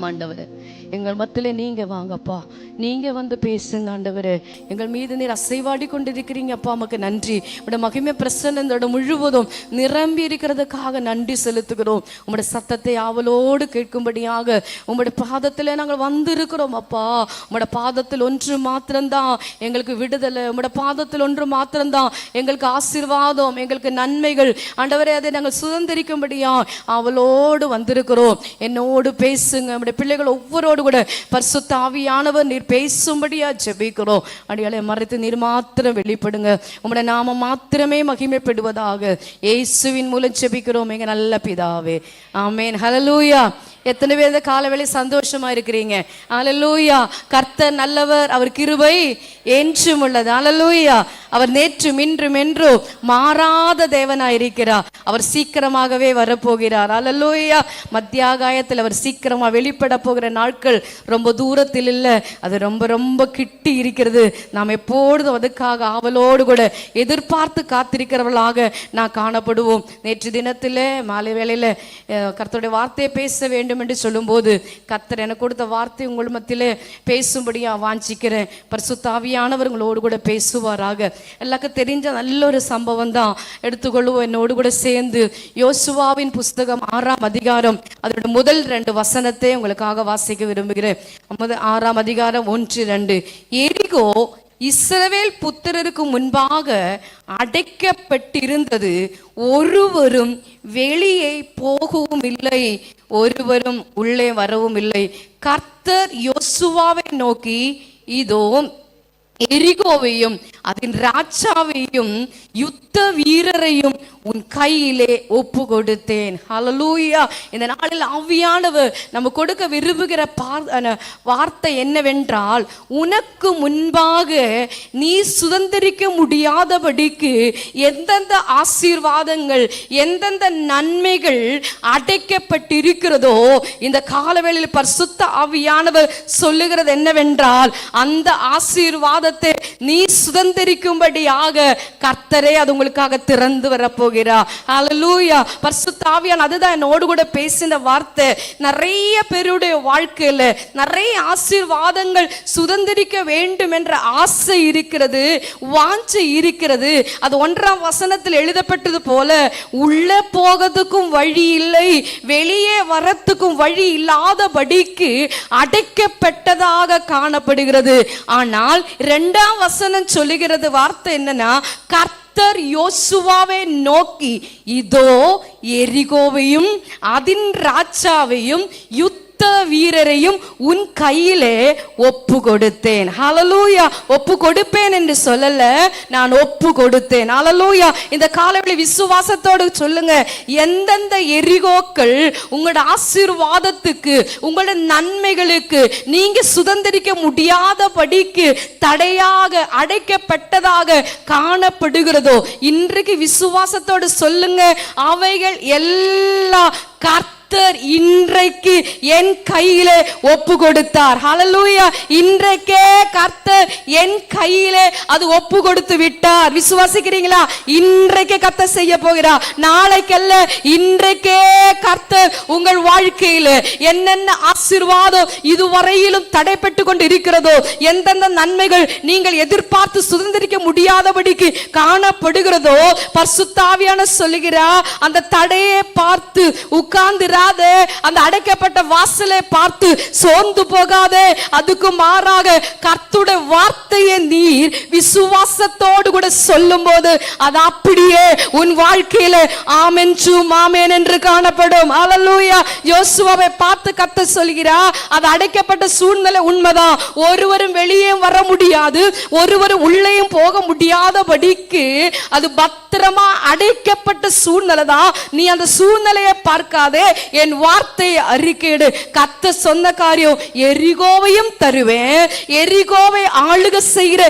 ஆண்டவரே, எங்கள் மத்தியிலே நீங்க வாங்கப்பா, நீங்க வந்து பேசுங்க ஆண்டவரே. எங்கள் மீது நீர் அசைவாடி கொண்டிருக்கிறீங்கப்பா, நமக்கு நன்றி. உடைய மகிமை பிரசன்னத்தோட முழுவதும் நிரம்பி இருக்கிறதுக்காக நன்றி செலுத்துகிறோம். உங்களுடைய சத்தத்தை ஆவலோடு கேட்கும்படியாக உங்களுடைய பாதத்தில் நாங்கள் வந்திருக்கிறோம் அப்பா. உங்களுடைய பாதத்தில் ஒன்று மாத்திரம்தான் எங்களுக்கு விடுதலை, உங்களுடைய பாதத்தில் ஒன்று மாத்திரம்தான் எங்களுக்கு ஆசீர்வாதம், எங்களுக்கு நன்மைகள் ஆண்டவரே. அதை நாங்கள் சுதந்திரிக்கும்படியா அவளோடு வந்திருக்கிறோம். என்னோடு பேசுங்க. நம்முடைய பிள்ளைகள் ஒவ்வொருவோடு கூட பரிசுத்த ஆவியானவர் நீர் பேசும்படியா ஜெபிக்கிறோம். அடியாளை மறைத்து நீர் மாத்திரம் வெளிப்படுங்க. உம்முடைய நாமம் மாத்திரமே மகிமைப்படுவதாக இயேசுவின் மூலம் ஜெபிக்கிறோம் எங்க நல்ல பிதாவே, ஆமென். ஹல்லேலூயா. எத்தனை பேர் இந்த காலவேளை சந்தோஷமா இருக்கிறீங்க? ஹல்லேலூயா. கர்த்தர் நல்லவர், அவர் கிருபை என்றும் உள்ளது. ஹல்லேலூயா. அவர் நேற்றும் இன்றும் என்றும் மாறாத தேவனாயிருக்கிறார். அவர் சீக்கிரமாகவே வரப்போகிறார். ஹல்லேலூயா. மத்தியாகாயத்தில் அவர் சீக்கிரமா வெளிப்பட போகிற நாட்கள் ரொம்ப தூரத்தில் இல்லை, அது ரொம்ப ரொம்ப கிட்டி இருக்கிறது. நாம் எப்பொழுதும் அதுக்காக ஆவலோடு கூட எதிர்பார்த்து காத்திருக்கிறவர்களாக நான் காணப்படுவோம். நேற்று தினத்தில் மாலை வேளையில் கர்த்தருடைய வார்த்தையை பேச வேண்டும் என்று சொல்லும்போது கர்த்தர் எனக்கு கொடுத்த வார்த்தை உங்கள் மத்தியிலே பேசும்படியா வாஞ்சிக்கிறேன். பரிசுத்த ஆவியானவர் உங்களோடு கூட பேசுவாராக. எல்லாருக்கும் தெரிஞ்ச நல்ல ஒரு சம்பவம் தான் எடுத்துக்கொள்வோம். என்னோடு கூட சேர்ந்து யோசுவாவின் புஸ்தகம் 6ஆம் அதிகாரம் அதோட முதல் 2 வசனத்தை உங்களுக்காக வாசிக்க விரும்புகிறேன். 6ஆம் அதிகாரம் 1-2. எரிகோ இஸ்ரவேல் புத்திரருக்கு முன்பாக அடைக்கப்பட்டிருந்தது, ஒருவரும் வெளியே போகவும் இல்லை, ஒருவரும் உள்ளே வரவும் இல்லை. கர்த்தர் யோசுவாவை நோக்கி, இதோ எரிகோவையும் அதன் ராஜாவையும் யுத்த வீரரையும் உன் கையிலே ஒப்பு கொடுத்தேன். ஹல்லேலூயா. இந்த நாளில் ஆவியானவர் நம்ம கொடுக்க விரும்புகிற வார்த்தை என்னவென்றால், உனக்கு முன்பாக நீ சுதந்திரிக்க முடியாதபடிக்கு எந்தெந்த ஆசீர்வாதங்கள் எந்தெந்த நன்மைகள் அடைக்கப்பட்டிருக்கிறதோ, இந்த காலவேளையில் பரிசுத்த ஆவியானவர் சொல்லுகிறது என்னவென்றால், அந்த ஆசீர்வாதத்தை நீ சுதந்திரிக்கும்படியாக கர்த்தரே அது உங்களுக்காக திறந்து வரப்போகிறார். ஹல்லேலூயா. பரிசுத்த ஆவியானவர் அதுதான் என்னோடு கூட பேசின வார்த்தை. நிறைய பேருடைய வாழ்க்கையில நிறைய ஆசீர்வாதங்கள் சுதந்திரிக்க வேண்டும் என்ற ஆசை இருக்கிறது, வாஞ்சை இருக்கிறது. அது 1ஆம் வசனத்தில் எழுதப்பட்டது போல, உள்ள போகிறதுக்கும் வழி இல்லை, வெளியே வரத்துக்கும் வழி இல்லாதபடிக்கு அடைக்கப்பட்டதாக காணப்படுகிறது. ஆனால் 2ஆம் வசனம் சொல்லுகிறது வார்த்தை என்னன்னா, கர்த்தர் யோசுவாவை நோக்கி, இதோ எரிகோவையும் அதன் ராஜாவையும் யுத்த வீரரையும் உன் கையிலே ஒப்பு கொடுத்தேன். ஹல்லேலூயா. ஒப்பு கொடுப்பேன் என்று சொல்லல, நான் ஒப்பு கொடுத்தேன். ஹல்லேலூயா. இந்த காலவெளி விசுவாசத்தோடு சொல்லுங்க, எந்தெந்த எரிகோக்கள் உங்களோட ஆசீர்வாதத்துக்கு உங்களோட நன்மைகளுக்கு நீங்க சுதந்திரிக்க முடியாதபடிக்கு தடையாக அடைக்கப்பட்டதாக காணப்படுகிறதோ, இன்றைக்கு விசுவாசத்தோடு சொல்லுங்க, அவைகள் எல்லா கர்த்தர் இன்றைக்கு என் கையிலே ஒப்பு கொடுத்தார். ஹல்லேலூயா. இன்றைக்கே கர்த்தர் என் கையிலே அது ஒப்பு கொடுத்து விட்டார். விசுவாசிக்கிறீங்களா? இன்றைக்கே கர்த்தர் செய்ய போகிறார். நாளைக்கல்ல, இன்றைக்கே கர்த்தர் உங்கள் வாழ்க்கையில என்னென்ன ஆசீர்வாதம் இதுவரையிலும் தடைப்பட்டு கொண்டு இருக்கிறதோ, எந்தெந்த நன்மைகள் நீங்கள் எதிர்பார்த்து சுதந்திரிக்க முடியாதபடிக்கு காணப்படுகிறதோ, பரிசுத்த ஆவியானவர் சொல்லுகிறார், அந்த தடையை பார்த்து உட்கார்ந்து அந்த அடைக்கப்பட்ட வாசலை பார்த்து சோர்ந்து போகாதே. அதுக்கு மாறாக கர்த்தருடைய வார்த்தையை நீர் விசுவாசத்தோடு கூட சொல்லும் போது அது அப்படியே உன் வாழ்க்கையில ஆமென்றும் ஆமென் என்று காணப்படும். ஹல்லேலூயா. யோசுவாவை பார்த்து கர்த்தர் சொல்கிறார், அது அடைக்கப்பட்ட சூழ்நிலை உண்மைதான், ஒருவரும் வெளியே வர முடியாது, ஒருவரும் உள்ளேயும் போக முடியாதபடிக்கு அது பத்திரமா அடைக்கப்பட்ட சூழ்நிலை தான். நீ அந்த சூழ்நிலையை பார்க்காதே, என் வார்த்தையை அறிக்கையிடு. கர்த்தர் சொன்ன காரியம், எரிகோவையும் தருவேன், எரிகோவை ஆளுகை செய்கிற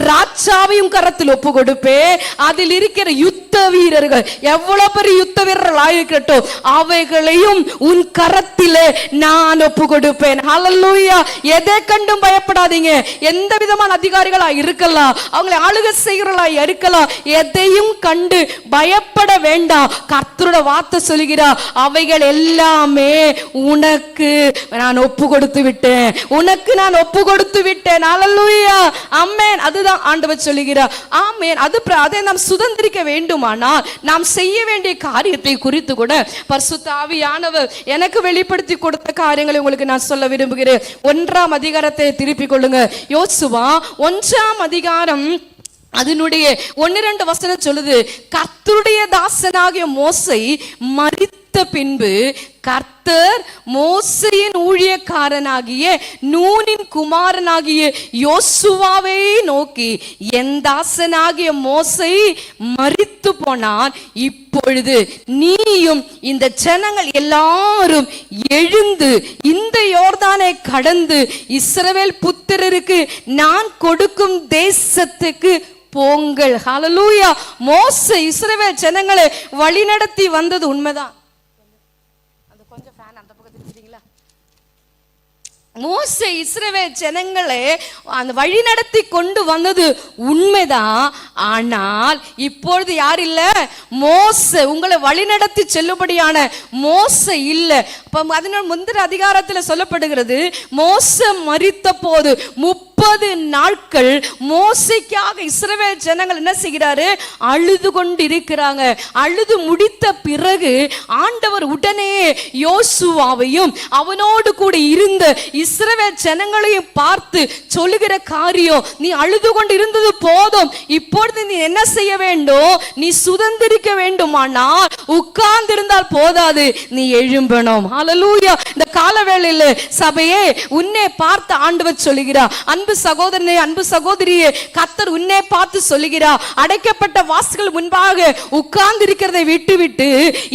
ராஜாவையும் கரத்தில் ஒப்பு கொடுப்பேன், அதில் இருக்கிற யுத்த வீரர்கள் எவ்வளவு பெரிய யுத்த வீரர்கள் ஆயிருக்கட்டும், அவைகளையும் உன் கரத்திலே நான் ஒப்பு கொடுப்பேன். ஹல்லேலூயா. எதை கண்டும் பயப்படாதீங்க. எந்த விதமான அதிகாரிகளா இருக்கலாம், அவங்களை ஆளுகை செய்கிறவர்களா இருக்கலாம், எதையும் கண்டு பயப்பட வேண்டாம். கர்த்தரோட வார்த்தை சொல்கிறார், அவைகள் எல்லாமே உனக்கு நான் ஒப்பு கொடுத்து விட்டேன், உனக்கு நான் ஒப்பு கொடுத்து விட்டேன். ஹல்லேலூயா. ஆமென். அதுதான் ஆண்டவர் சொல்லுகிறார். ஆமென். அதை நாம் சுதந்திரிக்க வேண்டுமானால் நாம் செய்ய வேண்டிய காரியத்தை குறித்து கூட பரிசுத்த ஆவியானவர் எனக்கு வெளிப்படுத்தி கொடுத்த காரியங்களை உங்களுக்கு நான் சொல்ல விரும்புகிறேன். 1ஆம் அதிகாரத்தை திருப்பிக் கொள்ளுங்க. யோசுவா 1ஆம் அதிகாரம் அதனுடைய 1-2 வசனம் சொல்லுது, கர்த்தருடைய தாசனாகிய மோசே மரித்த பின்பு கர்த்தர் மோசேயின் ஊழியக்காரனாகிய நூனின் குமாரனாகிய யோசுவாவை நோக்கி, என் தாசனாகிய மோசே மரித்து போனான், இப்பொழுது நீயும் இந்த ஜனங்கள் எல்லாரும் எழுந்து இந்த யோர்தானை கடந்து இஸ்ரவேல் புத்திரருக்கு நான் கொடுக்கும் தேசத்துக்கு போங்கள். ஹல்லேலூயா. மோசே இஸ்ரவேல் ஜனங்களை வழிநடத்தி வந்தது உண்மைதான். கொஞ்சம் ஃபேன் அந்த பக்கம் திருப்பிட்டீங்களா? மோசே இஸ்ரவேல் ஜனங்களை அந்த வழி நடத்தி கொண்டு வந்தது உண்மைதான். ஆனால் இப்பொழுது யார் இல்ல? மோசே. உங்களை வழி நடத்தி செல்லும்படியான மோசே இல்ல. அதனால் முந்திர அதிகாரத்தில் சொல்லப்படுகிறது, மோசே மரித்த போது 30 நாட்கள் மோசேக்காக இஸ்ரவேல் ஜனங்கள் என்ன செய்கிறாரு? அழுது கொண்டு இருக்கிறாங்க. அழுது முடித்த பிறகு ஆண்டவர் உடனே யோசுவாவையும் அவனோடு கூட இருந்த இஸ்ரவேல் ஜனங்களையும் பார்த்து சொல்லுகிற காரியம், நீ அழுது கொண்டு இருந்தது போதும், இப்பொழுது நீ என்ன செய்ய வேண்டும்? நீ சுதந்திரிக்க வேண்டுமானால் உட்கார்ந்து இருந்தால் போதாது, நீ எழும்பணும். ஹல்லேலூயா. இந்த காலவேளையில் சபையே, உன்னை பார்த்து ஆண்டவர் சொல்லுகிறார், அன்பு சகோதரனே, அன்பு சகோதரியே, கர்த்தர் உன்னை பார்த்து சொல்லுகிறார், அடைக்கப்பட்ட வாசல்கள் முன்பாக உட்கார்ந்து இருக்கிறதை விட்டுவிட்டு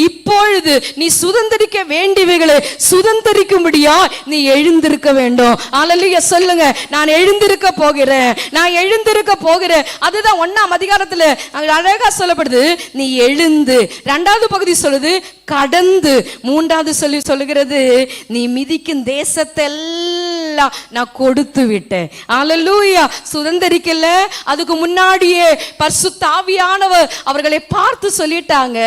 இப்பொழுது நீ சுதந்திரிக்க வேண்டியவைகளை சுதந்திரிக்கும்படியா நீ எழுந்திருக்க வேண்டும். ஹல்லேலூயா. சொல்லுங்க, நான் எழுந்திருக்க போகிறேன், நான் எழுந்திருக்க போகிறேன். அதுதான் 1ஆம் அதிகாரத்தில் அழகா சொல்லப்படுது. நீ எழுந்து. 2வது பகுதி சொல்லுது கடந்து. 3வது சொல்லுகிறது, நீ மிதிக்கும் தேசத்தை எல்லாம் நான் கொடுத்து விட்டேன். ஹல்லேலூயா. சுதந்திரிக்கல. அதுக்கு முன்னாடியே பரிசுத்த ஆவியானவர் அவர்களை பார்த்து சொல்லிட்டாங்க,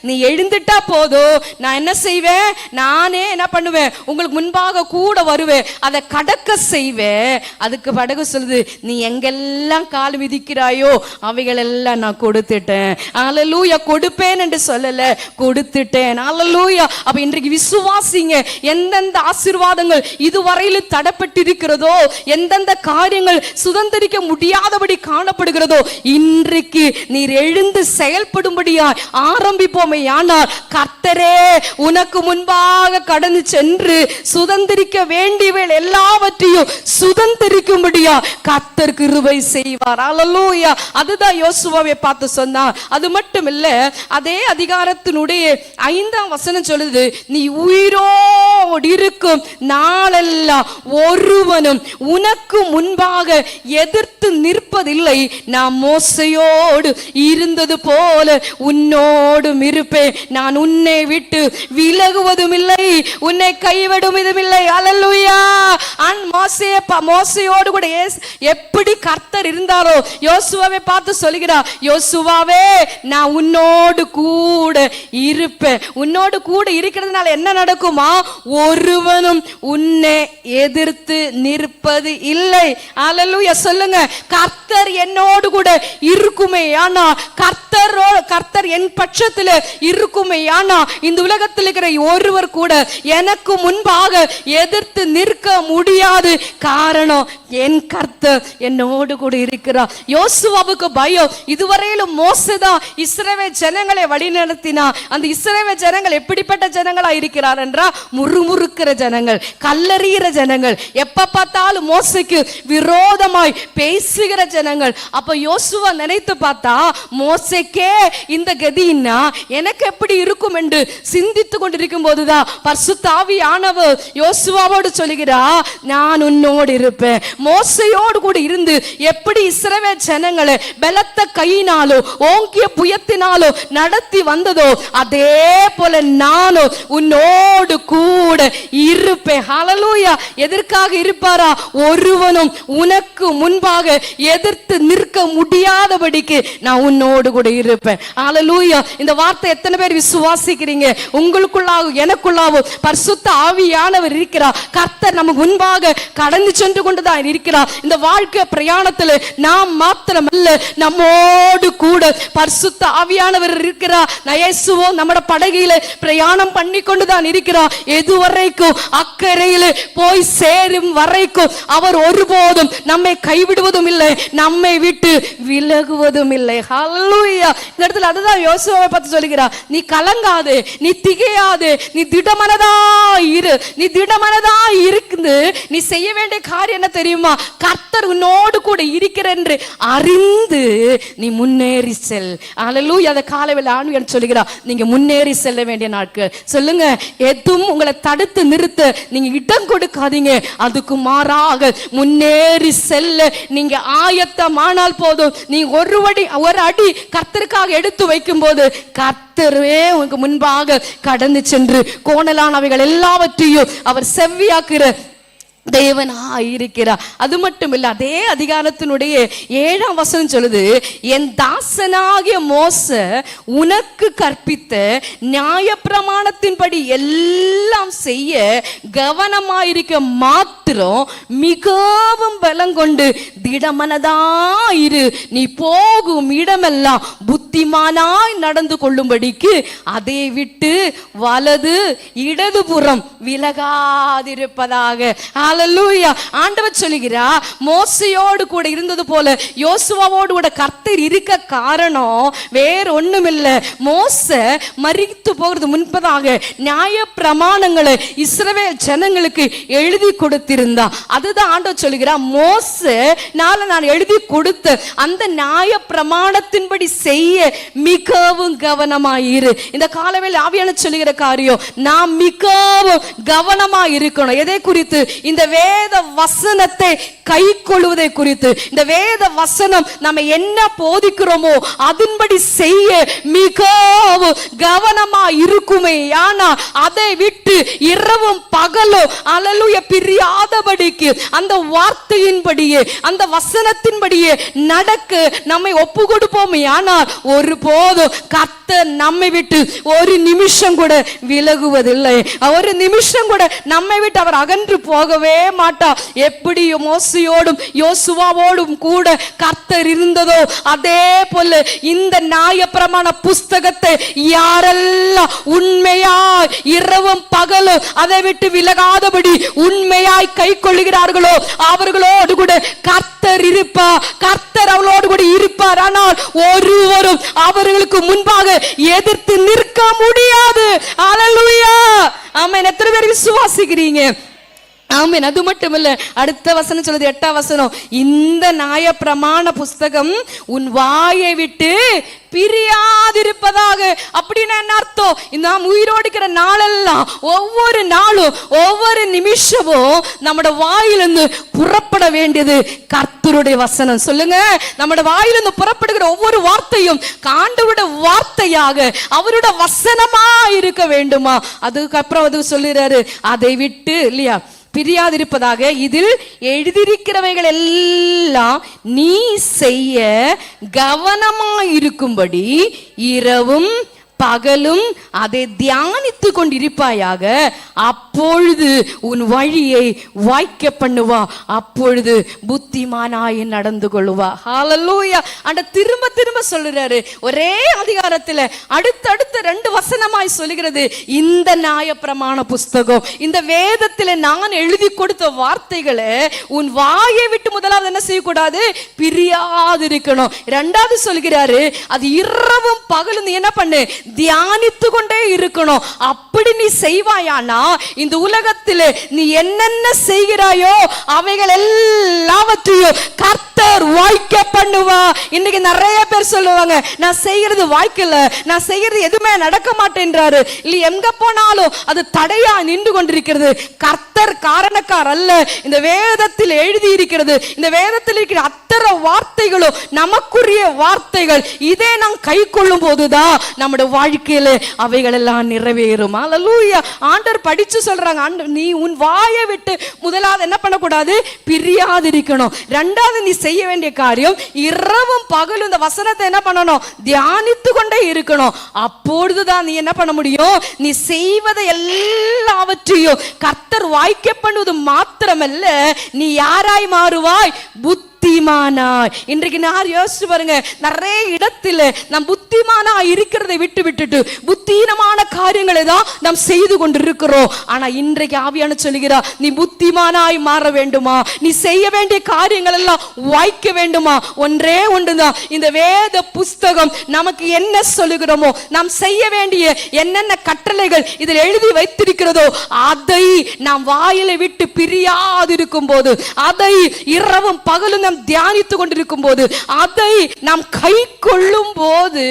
நீ எழுந்துட்டா போதும், நான் என்ன செய்வேன்? நானே என்ன பண்ணுவேன்? உங்களுக்கு முன்பாக கூட வருவேன், அதை கடக்க செய்வேன். அதுக்கு படகு சொல்லுது, நீ எங்கெல்லாம் கால் மிதிக்கிறாயோ அவைகள் எல்லாம் நான் கொடுத்துட்டேன். ஹல்லேலூயா. கொடுப்பேன் என்று சொல்லல, கொடுத்துட்டேன். ஹல்லேலூயா. அப்ப இன்றைக்கு விசுவாசிங்க, எந்தெந்த ஆசீர்வாதங்கள் இதுவரையில் தடப்பட்டிருக்கிறதோ, எந்தெந்த காரியங்கள் சுதந்திரிக்க முடியாதபடி காணப்படுகிறதோ, இன்றைக்கு நீர் எழுந்து செயல்படும்படியா ஆரம்பிப்போமே. ஆனால் கர்த்தரே உனக்கு முன்பாக கடந்து சென்று சுதந்திரிக்க வேண்டியவள் எல்லாவற்றையும் சுதந்திரிக்கும்படியா கர்த்தர் கிருபை செய்வார். ஹல்லேலூயா. அதுதான் யோசுவாவை பார்த்து சொன்னார். அது மட்டும் இல்ல, அதே அதிகாரத்தினுடைய 5ஆம் வசனம் சொல்லுது, நீ உயிரோடு இருக்கும் நாளெல்லாம் ஒருவனும் உனக்கு முன்பாக எதிர்த்து நிற்பதில்லை. நான் மோசேயோடு இருந்தது போல உன்னோடும் இருப்பேன். நான் உன்னை விட்டு விலகுவதும் இல்லை, உன்னை கைவிடுவதும் இல்லை. ஹல்லேலூயா. மோசேயோடு கூட எப்படி கர்த்தர் இருந்தாரோ யோசுவாவை பார்த்து சொல்கிறார், யோசுவாவே நான் உன்னோடு கூட இருப்பேன். உன்னோடு கூட இருக்கிறதுனால என்ன நடக்குமா? ஒருவனும் உன்னை எதிர்த்து நிற்பது இல்லை. ஹல்லேலூயா. சொல்லுங்க, கர்த்தர் என்னோடு கூட இருக்குமே ஆனா, கர்த்தர் என் பட்சத்தில் இருக்குமே ஆனா, இந்த உலகத்தில் இருக்கிற ஒருவர் கூட எனக்கு முன்பாக எதிர்த்து நிற்க முடியாது. காரணம், என் கர்த்தர் என்னோடு கூட இருக்கிறார். யோசுவாவுக்கு பயம். இதுவரையிலும் மோசேதான் இஸ்ரவேல் ஜனங்களை வழிநடத்தினா. அந்த இஸ்ரவேல் ஜனங்கள் எப்படிப்பட்ட ஜனங்களா இருக்கிறார் என்றா, முறுமுறுக்கிற ஜனங்கள், கல்லறிகிற ஜனங்கள், எப்ப பார்த்தாலும் மோசேக்கு விரோதமாய் பேசுகிற ஜனங்கள். அப்ப யோசுவா நினைத்து பார்த்தா, மோசேக்கே இந்த கதின்னா எனக்கு எப்படி இருக்கும் என்று சிந்தித்து கொண்டிருக்கும் போதுதான் பரிசுத்த ஆவியானவர் யோசுவாவோடு சொல்லுகிறா, நான் உன்னோடு இருப்பேன். மோசையோடு கூட இருந்து எப்படி இஸ்ரவேல் ஜனங்களை பலத்த கையினாலோ ஓங்கிய புயத்தினாலோ நடத்தி வந்ததோ அதே போல நானும் உன்னோடு கூட இருப்பேன். ஹல்லேலூயா. எதற்காக இருப்பாரா? ஒருவனும் உனக்கு முன்பாக எதிர்த்து நிற்க முடியாதபடிக்கு நான் உன்னோடு கூட இருப்பேன். ஹல்லேலூயா. இந்த வார்த்தை எத்தனை பேர் விசுவாசிக்கிறீங்க? உங்களுக்குள்ளாகவும் எனக்குள்ளாகவும் பரிசுத்த ஆவியானவர் இருக்கிறார். கர்த்தர் நமக்கு முன்பாக கடந்து சென்று கொண்டுதான் இருக்கிறார். இந்த வாழ்க்கை பிரயாணத்தில் நாம் மாத்திரமல்ல, நம்மோடு கூட பரிசுத்த ஆவியானவர் இருக்கிறார். இயேசுவோ நம்மட படகில பிரயாணம் பண்ணி கொண்டுதான் இருக்கிறார். எதுவரைக்கும்? அக்கறையில் போய் சேரும் வரைக்கும் அவர் ஒருபோதும் நம்மை கைவிடுவதும் இல்லை, நம்மை விட்டு விலகுவதும் இல்லை. ஹல்லேலூயா. இந்த இடத்துல அதுதான் யோசுவாவை பார்த்து சொல்லுகிறார், நீ கலங்காது, நீ திகையாது, நீ திடமனதா இரு. நீ திடமனதா இருக்குது. நீ செய்ய வேண்டிய காரியம் என்ன தெரியுமா? கர்த்தர் உன்னோடு கூட இருக்கிற என்று அறிந்து நீ முன்னேறி செல். ஹல்லேலூயா. அந்த காலையில் ஆண்டவர் சொல்லுகிறார், நீங்க முன்னேறி செல்ல வேண்டிய நாட்கள். சொல்லுங்க, எதுவும் உங்களை தடுத்து நிறுத்த நீங்க இடம் கொடுக்காதீங்க. அதுக்கு மாறாக முன்னேறி செல்ல நீங்க ஆயத்தமானால் போதும். நீங்க ஒரு அடி கர்த்தருக்காக எடுத்து வைக்கும் போது கர்த்தரே உங்களுக்கு முன்பாக கடந்து சென்று கோணலானவைகள் எல்லாவற்றையும் அவர் செவ்வியாக்குற தேவனாயிருக்கிறார். அது மட்டும் இல்ல, அதே அதிகாரத்தினுடைய 7ஆம் வசனம் சொல்லுது, என் தாசனாகிய மோசே உனக்கு கற்பித்த நியாயப்பிரமாணத்தின்படி எல்லாம் செய்ய கவனமாயிருக்க மாத்திரம் மிகவும் பலம் கொண்டு திடமனதாயிரு. நீ போகும் இடமெல்லாம் புத்திமானாய் நடந்து கொள்ளும்படிக்கு அதை விட்டு வலது இடதுபுறம் விலகாதிருப்பதாக. ஹல்லேலூயா. ஆண்டவர் சொல்லுகிறார், மோசேயோடு கூட இருந்தது போல யோசுவாவோடு கூட கர்த்தர் இருக்க காரணம் வேற ஒண்ணும் இல்ல. மோசே மரித்து போகிறது முன்பதாக நியாய பிரமாணங்களை இஸ்ரவேல் ஜனங்களுக்கு எழுதி கொடுத்திருந்தா. அதுதான் ஆண்டவர் சொல்லுகிறார், மோசே நான் எழுதி கொடுத்த அந்த நியாய பிரமாணத்தின்படி செய்ய மிகவும் கவனமாயிரு. இந்த காலவேளை ஆவியான சொல்லுகிற காரியம், நாம் மிகவும் கவனமாய் இருக்கணும். எதை குறித்து? இந்த வேத வசனத்தை கை கொள்வதை குறித்து. இந்த வேத வசனம் நம்ம என்ன போதிக்கிறோமோ அதன்படி செய்ய மிகவும் கவனமா இருக்குமே. ஆனா அதை விட்டு இரவும் பகலும் ஹல்லேலூயா பிரியாதபடிக்கு அந்த வார்த்தையின்படியே அந்த வசனத்தின்படியே நடக்க நம்மை ஒப்பு கொடுப்போமே. ஆனால் ஒருபோதும் கர்த்தர் நம்மை விட்டு ஒரு நிமிஷம் கூட விலகுவதில்லை. ஒரு நிமிஷம் கூட நம்மை விட்டு அவர் அகன்று போகவே மாட்டார். எப்படி மோசேயோடும் யோசுவாவோடும் கூட கர்த்தர் இருந்ததோ அதே போல இந்த நியாயப்பிரமாண புஸ்தகத்தை யாரெல்லாம் உண்மையாய் இரவும் பகலும் அதை விட்டு விலகாதபடி உண்மையாய் கை கொள்ளுகிறார்களோ அவர்களோடு கூட கர்த்தர் இருப்பார். கர்த்தர் அவளோடு கூட இருப்பார். ஆனால் ஒருவரும் அவர்களுக்கு முன்பாக எதிர்த்து நிற்க முடியாது. ஹல்லேலூயா. ஆமென். எத்தனை பேர் விசுவாசிக்கிறீங்க? ஆமென். அது மட்டும் இல்ல, அடுத்த வசனம் சொல்லுது, 8ஆம் வசனம், இந்த நியாய பிரமாண புஸ்தகம் உன் வாயை விட்டு பிரியாதிருப்பதாக. அப்படின்னா என்ன அர்த்தம்? நாம் உயிரோடு இருக்கிற நாளெல்லாம் ஒவ்வொரு நாளும் ஒவ்வொரு நிமிஷமும் நம்மட வாயிலிருந்து புறப்பட வேண்டியது கர்த்தருடைய வசனம். சொல்லுங்க, நம்மட வாயிலிருந்து புறப்படுகிற ஒவ்வொரு வார்த்தையும் ஆண்டவருடைய வார்த்தையாக அவருடைய வசனமா இருக்க வேண்டுமா? அதுக்கப்புறம் அது சொல்லுறாரு, அதை விட்டு இல்லையா பிரியாதிருப்பதாக இதில் எழுதியிருக்கிறவைகள் எல்லாம் நீ செய்ய கவனமாயிருக்கும்படி இரவும் பகலும் அதை தியானித்து கொண்டிருப்பாயாக. அப்பொழுது உன் வழியை வாய்க்க பண்ணுவா, அப்பொழுது புத்திமானாய் நடந்து கொள்ளுவா. ஹல்லேலூயா. அந்த திரும்ப திரும்ப சொல்லுறாரு. ஒரே அதிகாரத்தில் அடுத்தடுத்த 2 வசனமாய் சொல்லுகிறது, இந்த நியாயப்பிரமாண புஸ்தகம், இந்த வேதத்தில் நான் எழுதி கொடுத்த வார்த்தைகளை உன் வாயை விட்டு முதலாவது என்ன செய்யக்கூடாது? பிரியாது இருக்கணும். 2வது சொல்கிறாரு, அது இரவும் பகலும் நீ என்ன பண்ணு? தியானித்து கொண்டே இருக்கணும். அப்படி நீ செய்வாயானா இந்த உலகத்தில் நீ என்னென்ன செய்கிறாயோ அவைகள் எல்லாவற்றையும் கர்த்தர் வாய்க்க பண்ணுவா. இன்னைக்கு நிறைய பேர் சொல்லுவாங்க, நான் செய்யறது வாய்க்கல, நான் செய்யறது எதுவுமே நடக்க மாட்டேன்றாரு. இல்ல எங்க போனாலும் அது தடையா நின்று கொண்டிருக்கிறது. கர்த்தர் காரணக்கார் அல்ல. இந்த வேதத்தில் எழுதி இருக்கிறது, இந்த வேதத்தில் இருக்கிற அத்தனை வார்த்தைகளும் நமக்குரிய வார்த்தைகள். இதை நாம் கை கொள்ளும் போதுதான் நம்முடைய வாழ்க்கையில அவைகள் எல்லாம் நிறைவேறும். அல்லேலூயா. ஆண்டவர் படிச்சு சொல்றாங்க, நீ உன் வாயை விட்டு முதலாவது என்ன பண்ணக்கூடாது, பிரியாது இருக்கணும். ரெண்டாவது நீ செய்ய வேண்டிய காரியம் இரவும் பகலும் இந்த வசனத்தை என்ன பண்ணணும், தியானித்து கொண்டே இருக்கணும். அப்பொழுதுதான் நீ என்ன பண்ண முடியும், நீ செய்வதை எல்லாவற்றையும் கர்த்தர் வாய்க்க பண்ணுவது மாத்திரமல்ல, நீ யாராய் மாறுவாய், புத்திமானாய். இன்றைக்கு நான் யோசிச்சு பாருங்க, நிறைய இடத்துல நாம் புத்திமானா இருக்கிறதை விட்டு விட்டுட்டு புத்தீனமான காரியங்களை தான் நாம் செய்து கொண்டிருக்கிறோம். ஆனா இன்றைக்கு ஆவியான சொல்லுகிறார், நீ புத்திமானாய் மாற வேண்டுமா, நீ செய்ய வேண்டிய காரியங்கள் எல்லாம் வாய்க்க வேண்டுமா, ஒன்றே ஒன்றுதான். இந்த வேத புஸ்தகம் நமக்கு என்ன சொல்லுகிறோமோ, நாம் செய்ய வேண்டிய என்னென்ன கட்டளைகள் இதில் எழுதி வைத்திருக்கிறதோ அதை நாம் வாயில விட்டு பிரியாதிருக்கும் போது, அதை இரவும் பகலும் தியானித்துக் கொண்டிருக்கும் போது, அதை நாம் கை கொள்ளும் போது,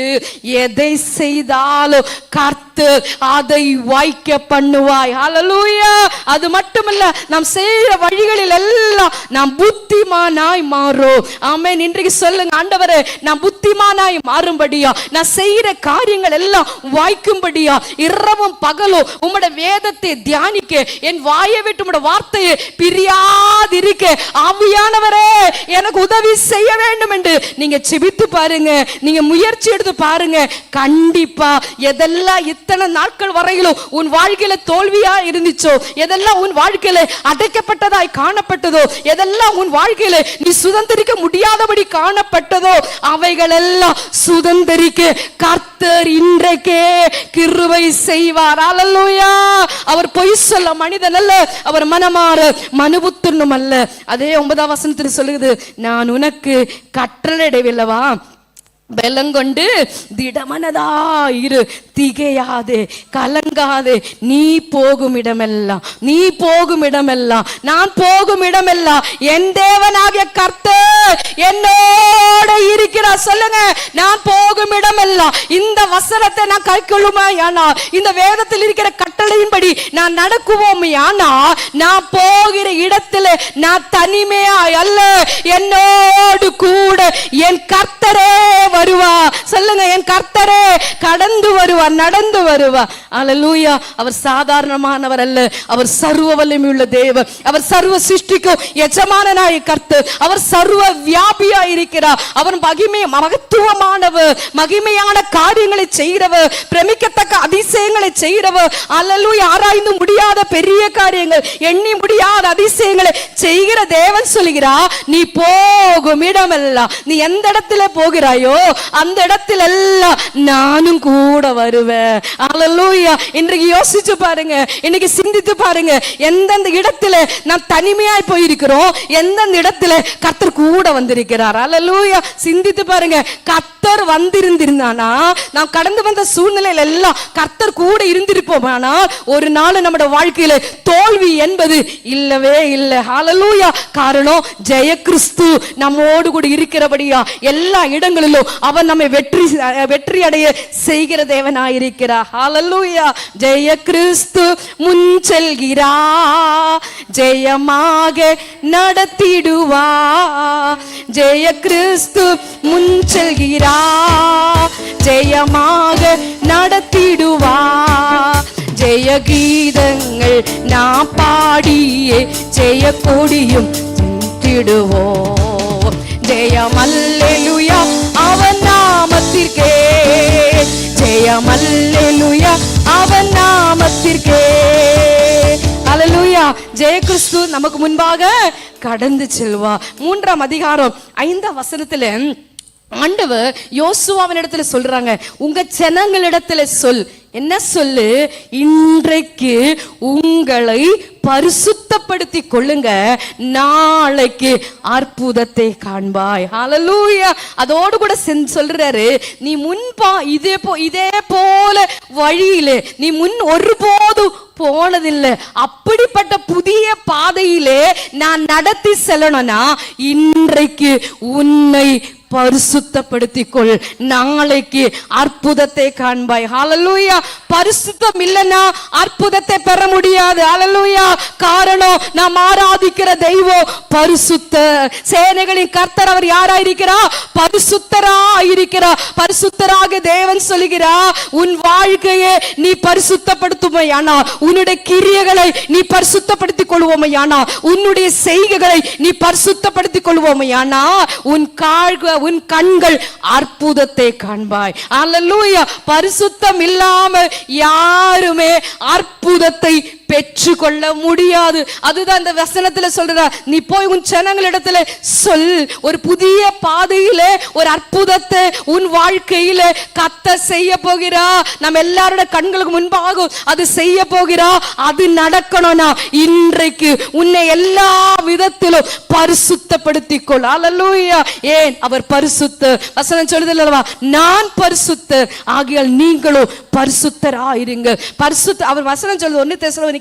எதை செய்தாலும் கர்த்தர் அதை வாய்க்க பண்ணுவாய். ஹல்லேலூயா. அது மட்டுமல்ல, நாம் செய்கிற வழிகளில் எல்லாம் நாம் புத்திமானாய் மாறும். ஆமென். இன்றைக்கு சொல்லுங்க, ஆண்டவரே நான் புத்திமானாய் மாறும்படியா, நான் செய்கிற காரியங்கள் எல்லாம் வாய்க்கும்படியா இரவும் பகலும் உம்முடைய வேதத்தை தியானிக்க, என் வாயை விட்டு உம்முடைய வார்த்தையை பிரியாதிருக்க ஆவியானவரே எனக்கு உதவி செய்ய வேண்டும் என்று நீங்க செபித்து பாருங்க, நீங்க முயற்சி எடுத்து பாருங்க. கண்டிப்பா எதெல்லாம் இத்தனை நாட்கள் வரையிலும் உன் வாழ்க்கையில தோல்வியா இருந்துச்சோ, எதெல்லாம் உன் வாழ்க்கையில அடைக்கப்பட்டதாய் காணப்பட்டதோ, எதெல்லாம் உன் வாழ்க்கையில நீ சுதந்திரிக்க முடியாதபடி காணப்பட்டதோ, அவைகள் எல்லாம் சுதந்திரிக்க கர்த்தர் இன்றைக்கே கிருபை செய்வார். அல்லேலூயா. அவர் பொய் சொல்ல மனிதன் அல்ல, அவர் மனமாற மனுபுத்திரனும் அல்ல. அதே 9ஆம் வசனத்தில் சொல்லுது, நான் உனக்கு கட்டளையிடவில்லவா, பலங்கொண்டு திடமனதா இரு, திகையாதே, கலங்காதே, நீ போகும் இடமெல்லாம், நீ போகும் இடமெல்லாம், நான் போகும் இடமெல்லாம் என் தேவனாகிய கர்த்தர் என்னோட இருக்கிறார். சொல்லுங்க, நான் போகும் இடமெல்லாம் இந்த வசனத்தை நான் கைக்கொள்ளுமாயானா, இந்த வேதத்தில் இருக்கிற கட்டளையின்படி நான் நடக்குவோம் ஆனா, நான் போகிற இடத்துல நான் தனிமையாய் அல்ல, என்னோடு கூட என் கர்த்தரே வருவா. சொல்லுங்க, என் கர்த்தரே கடந்து வருவார், நடந்து வருவார். அல்லேலூயா. அவர் சாதாரணமானவர் அல்ல, அவர் சர்வ வல்லமையுள்ள தேவன், அவர் சர்வ சிருஷ்டிக்கும் எஜமானனாய் கர்த்தர், அவர் சர்வ வியாபியாய் இருக்கிறார். அவர் மகத்துவமானவர், மகிமையான காரியங்களை செய்கிறவர், பிரமிக்கத்தக்க அதிசயங்களை செய்கிறவர். அல்லேலூயா. ஆராய்ந்து முடியாத பெரிய காரியங்கள், எண்ணி முடியாத அதிசயங்களை செய்கிற தேவன் சொல்கிறார், நீ போகும் இடமெல்லாம், நீ எந்த இடத்துல போகிறாயோ அந்த இடத்துல எல்லாம் நானும் கூட வருவேன். அல்லேலூயா. இன்றைக்கு யோசிச்சு பாருங்க, இன்னைக்கு சிந்தித்து பாருங்க, எந்தெந்த இடத்துல நாம் தனிமையாய் போயிருக்கிறோம், எந்தெந்த இடத்துல கர்த்தர் கூட வந்திருக்கிறார். அல்லேலூயா. சிந்தித்து பாருங்க, கர்த்தர் வந்திருந்தானா, நாம் கடந்து வந்த சூழ்நிலையில எல்லாம் கர்த்தர் கூட இருந்திருப்போமானா, ஒரு நாள் நம்முடைய வாழ்க்கையில தோல்வி என்பது இல்லவே இல்லை. அல்லேலூயா. காரணம், ஜெய கிறிஸ்து நம்மோடு கூட இருக்கிறபடியா எல்லா இடங்களிலும் அவர் நம்மை வெற்றி அடைய செய்கிற தேவனாயிருக்கிறார். ஹல்லேலூயா. ஜெய கிறிஸ்து முன் செல்கிறா, ஜெயமாக நடத்திடுவா. ஜெய கிறிஸ்து முன் செல்கிறா, ஜெயமாக நடத்திடுவா. ஜெய கீதங்கள் நாம் பாடியே ஜெய கொடியும் திடுவோம். ஜெயம் அல்லேலூயா அவன் நாமத்திற்கே, ஜெயம் அல்லேலூயா அவன் நாமத்திற்கே. அல்லேலூயா. ஜெய கிறிஸ்து நமக்கு முன்பாக கடந்து செல்வா. 3ஆம் அதிகாரம் 5ஆம் வசனத்துல ஆண்டவர் யோசுவாவினிடத்துல சொல்றாங்க, உங்க ஜனங்களிடத்துல சொல். என்ன சொல்லு? இன்றைக்கு உங்களை பரிசுத்தப்படுத்தி கொள்ளுங்க, நாளைக்கு அற்புதத்தை காண்பாய். ஹல்லேலூயா. அதோடு கூட சொல்றாரு, நீ இதே போல வழியிலே நீ முன் ஒருபோதும் போனதில்லை, அப்படிப்பட்ட புதிய பாதையிலே நான் நடத்தி செல்லணும்னா இன்றைக்கு உன்னை பரிசுத்தப்படுத்திக்கொள், நாளைக்கு அற்புதத்தை காண்பாய். ஹல்லேலூயா. பரிசுத்தம் இல்லைன்னா அற்புதத்தை பெற முடியாது. ஹல்லேலூயா. காரணம், நாம் ஆராதிக்கிற தெய்வம் பரிசுத்த சேனைகளின் கர்த்தர். அவர் யாராயிருக்கிறார்? பரிசுத்தராயிருக்கிறார். பரிசுத்தராக தேவன் சொல்லுகிறார், உன் வாழ்க்கையை நீ பரிசுத்தப்படுத்துமையானா, உன்னுடைய கிரியைகளை நீ பரிசுத்தப்படுத்திக் கொள்வோமையானா, உன்னுடைய செய்கைகளை நீ பரிசுத்தப்படுத்திக் கொள்வோமையானா, உன் கண்கள் அற்புதத்தை காண்பாய். அல்லேலூயா. பரிசுத்தம் இல்லாம யாருமே அற்புதத்தை பெற்றுக்கொள்ள முடியாது. அதுதான் இந்த வசனத்துல சொல்ற, நீ போய் உன் ஜனங்களிடத்துல சொல், ஒரு புதிய பாதையிலே ஒரு அற்புதத்தை உன் வாழ்க்கையில கர்த்தர் செய்ய போகிறா. நம்ம எல்லாரோட கண்களுக்கு முன்பாக அது செய்ய போகிறா. அது நடக்கணும்னா இன்றைக்கு உன்னை எல்லா விதத்திலும் பரிசுத்தப்படுத்திக் கொள். அல்லேலூயா. ஏன்? அவர் பரிசுத்த. வசனம் சொல்லுது அல்லவா, நான் பரிசுத்தர் ஆகையால் நீங்களும் பரிசுத்தராயிருங்க. பரிசுத்த அவர் வசனம் சொல்லுது 1 தெசலோனிக்கேயர்,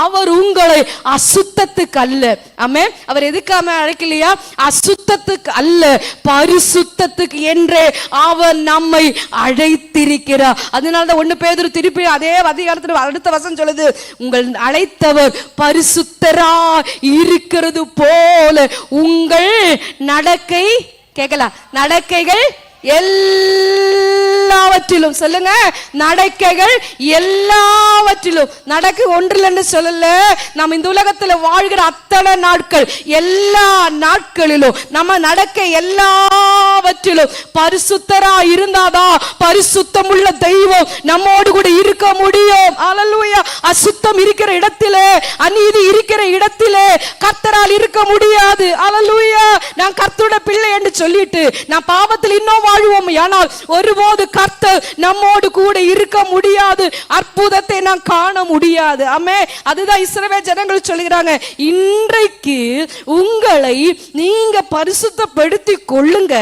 அவர் உங்களை அசுத்தத்துக்கு அல்ல. ஆமென். அவர் எதுக்காக அழைக்கலையா? அசுத்தத்துக்கு அல்ல, பரிசுத்தத்துக்கு என்றே அவர் நம்மை அழைத்திருக்கிறார். அதனாலதான் 1 பேதுரு திருப்பி அதே அதிகாரத்தில் அடுத்த வசனம் சொல்லுது, உங்கள் அழைத்தவர் பரிசுத்தரா இருக்கிறது போல உங்கள் நடக்கை, கேட்கலாம், நடக்கைகள் எல்லாவற்றிலும், சொல்லுங்க, நடக்கைகள் எல்லாவற்றிலும். நடக்கை ஒன்றில் என்று சொல்லல, நம்ம இந்த உலகத்தில் வாழ்கிற அத்தனை நாட்கள், எல்லா நாட்களிலும் நம்ம நடக்கை எல்லாவற்றிலும் பரிசுத்தரா இருந்தாதான் பரிசுத்தம் உள்ள தெய்வம் நம்மோடு கூட இருக்க முடியும். அல்லேலூயா. அசுத்தம் இருக்கிற இடத்திலே, அநீதி இருக்கிற இடத்திலே கர்த்தரால் இருக்க முடியாது. அல்லேலூயா. நான் கர்த்தருடைய பிள்ளை என்று சொல்லிட்டு நான் பாவத்தில் இன்னும் வாழ்வோம், ஆனால் ஒருபோது கர்த்தர் நம்மோடு கூட இருக்க முடியாது. அற்புதத்தை நான் காண முடியாது. ஆமென். அதுதான் இஸ்ரவேல் ஜனங்கள் சொல்கிறாங்க, இன்றைக்கு உங்களை நீங்க பரிசுத்தப்படுத்திக் கொள்ளுங்க.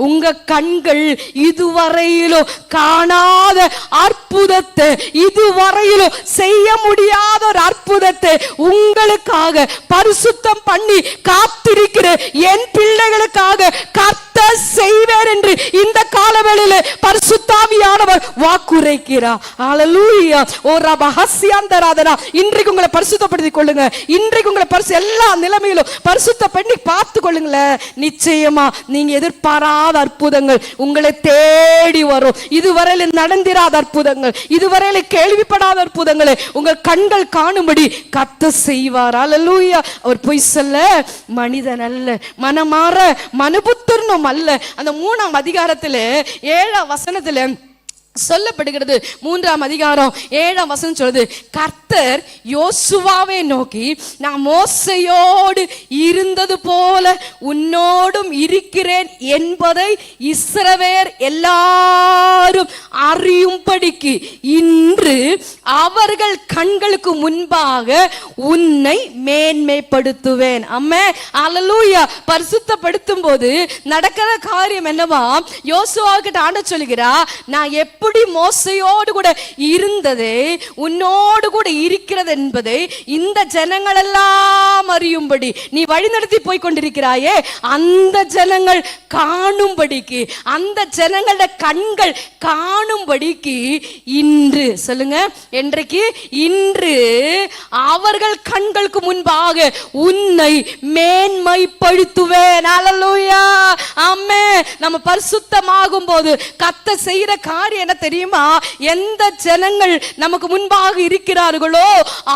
உங்க கண்கள் இதுவரையிலும் காணாத அற்புதத்தை, இதுவரையிலும் செய்ய முடியாத ஒரு அற்புதத்தை உங்களுக்காக பரிசுத்தம் பண்ணி காத்திருக்கிற என் பிள்ளைகளுக்காக கர்த்தர் செய்வார் என்று இந்த காலவேளையிலே பரிசுத்த ஆவியானவர் வாக்குரைக்கிறார். ஹல்லேலூயா. ஓ ரபஹஸ்யாந்தராதனா. இன்றைக்கு உங்களை பரிசுத்தப்படுத்திக் கொள்ளுங்க. இன்றைக்கு உங்களை எல்லா நிலைமையிலும் பரிசுத்த பண்ணி பார்த்து கொள்ளுங்கள. நிச்சயமா நீங்க எதிர்பாராத அற்புதங்கள் உங்களை தேடி வரும். இதுவரையில் நடந்திராத அற்புதங்கள், இதுவரையில் கேள்விப்படாத அற்புதங்களை உங்கள் கண்கள் காணும்படி கர்த்தர் செய்வார். ஹல்லேலூயா. அவர் பொய் சொல்ல மனிதன் அல்ல, மனமாற மனுபுத்திரனும் அல்ல. அந்த 3ஆம் அதிகாரத்தில் 7ஆம் வசனத்தில் சொல்லப்படுகிறது. 3ஆம் அதிகாரம் 7ஆம் வசனம் சொல்லுது, கர்த்தர் யோசுவாவை நோக்கி, நான் மோசையோடு இருந்தது போல உன்னோடும் இருக்கிறேன் என்பதை இஸ்ரவேல் எல்லாரும் அறியும்படிக்கு இன்று அவர்கள் கண்களுக்கு முன்பாக உன்னை மேன்மைப்படுத்துவேன். அம்மே. அல்லேலூயா. பரிசுத்தப்படுத்தும் போது நடக்கிற காரியம் என்னவா? யோசுவா கிட்ட ஆண்டவர் சொல்லுகிறா, நான் எப்படி மோசையோடு கூட இருந்ததே உன்னோடு கூட இருக்கிறது என்பதை இந்த ஜனங்கள் எல்லாம் அறியும்படி நீ வழிநடத்தி போய் கொண்டிருக்கிறாயே, அந்த ஜனங்கள் காணும்படிக்கு, அந்த ஜனங்களோட கண்கள் காணும்படிக்கு இன்று, சொல்லுங்க, என்றைக்கு? இன்று அவர்கள் கண்களுக்கு முன்பாக உன்னை மேன்மைப்படுத்துவேன். அல்லேலூயா. ஆமென். நம்ம பரிசுத்தமாகும் போது கர்த்தர் செய்கிற காரியம் என்ன தெரியுமா? எந்த ஜனங்கள் நமக்கு முன்பாக இருக்கிறார்களோ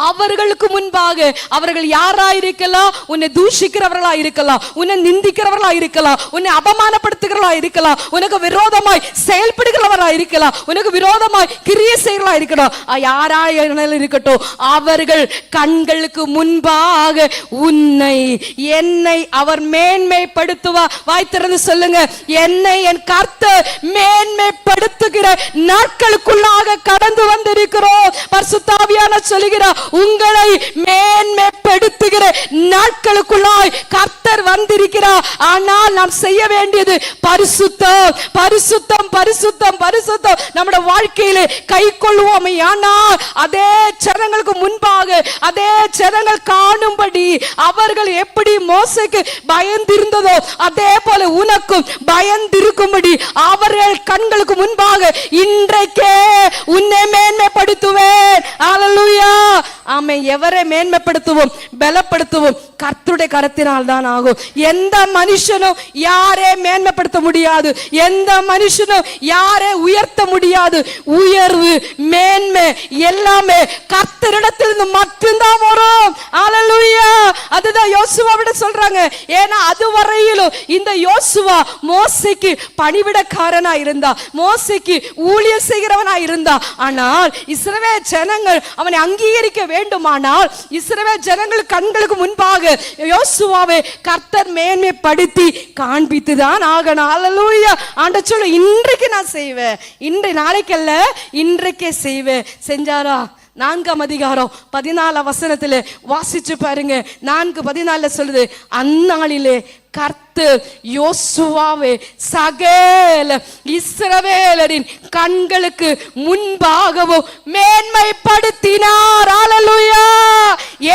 அவர்களுக்கு முன்பாக, அவர்கள் யாரா இருக்கலாம்? உன்னை தூஷிக்கிறவர்களா இருக்கலாம், உன்னை நிந்திக்கிறவர்களா இருக்கலாம், உன்னை அவமானப்படுத்துகிறவர்களா இருக்கலாம், உனக்கு விரோதமாய் செயல்படுகிறவர்களா இருக்கலாம், உனக்கு விரோதமாய் கிரியை செய்கிறவர்களா இருக்கலாம், யாரா இருக்கட்டும், அவர்கள் கண்களுக்கு முன்பாக உன்னை, என்னை அவர் மேன்மைப்படுத்துவார். வாய் திறந்து சொல்லுங்க, என்னை என் கர்த்தர் மேன்மைப்படுத்துகிற நாட்களுக்குள்ளாக கடந்து வந்திருக்கிறோம். பரிசுத்த ஆவியானவர் சொல்கிறார், உங்களை மேன்மைப்படுத்துகிற நாட்களுக்குள்ளாய் கர்த்தர் வந்திருக்கிறார். ஆனால் நாம் செய்ய வேண்டியது பரிசுத்தம், பரிசுத்தம், பரிசுத்தம், பரிசுத்தம். நம்முடைய வாழ்க்கையிலே கை கொள்வோமே. ஆனால் அதே ஜனங்களுக்கு முன்பாக, அதே ஜனங்கள் காணும்படி அவர்கள் எப்படி மோசேக்கு பயந்திருந்ததோ அதே போல உனக்கும் பயந்திருக்கும்படி அவர்கள் கண்களுக்கு முன்பாக இன்றைக்கே உன்னை மேன்மைப்படுத்துவேன். அல்லேலூயா. ஆமென். எவரை மேன்மைப்படுத்துவோம், பலப்படுத்துவோம்? கர்த்தருடைய கரத்தினால் தான் ஆகும். எந்த மனுஷனும் யாரே மேன்மைப்படுத்த முடியாது, எந்த மனுஷனும் யாரே உயர்த்த முடியாது. உயர்வு, மேன்மை எல்லாமே கர்த்தரிடத்திலிருந்து மட்டும்தான் வரும். அல்லேலூயா. அதுதான் யோசுவாவிட சொல்றாங்க. ஏன்னா அதுவரையிலும் இந்த யோசுவா மோசேக்கு பணிவிடக்காரனா இருந்தா, மோசேக்கு ஊழியம் செய்கிறவனா இருந்தா. ஆனால் இஸ்ரவேல் ஜனங்கள் அவனை அங்கீகரிக்க வேண்டுமானால் இஸ்ரவேல் ஜனங்கள் கண்களுக்கு முன்பாக யோசுவாவை கர்த்தர் மேன்மைப்படுத்தி காண்பித்துதான் ஆகணும். அல்லேலூயா. ஆண்டவர் சொல்ல, இன்றைக்கு நான் செய்வேன், இன்றைக்கு நாளைக்கல்ல, இன்றைக்கே செய்வேன். செஞ்சாரா? 4ஆம் அதிகாரம் 14 வசனத்துல வாசிச்சு பாருங்க. 4:14 சொல்லுது, அந்நாளிலே கர்த்தர் யோசுவாவை சகல இஸ்ரவேலரின் கண்களுக்கு முன்பாகவும் மேன்மைப்படுத்தினார். அல்லேலூயா.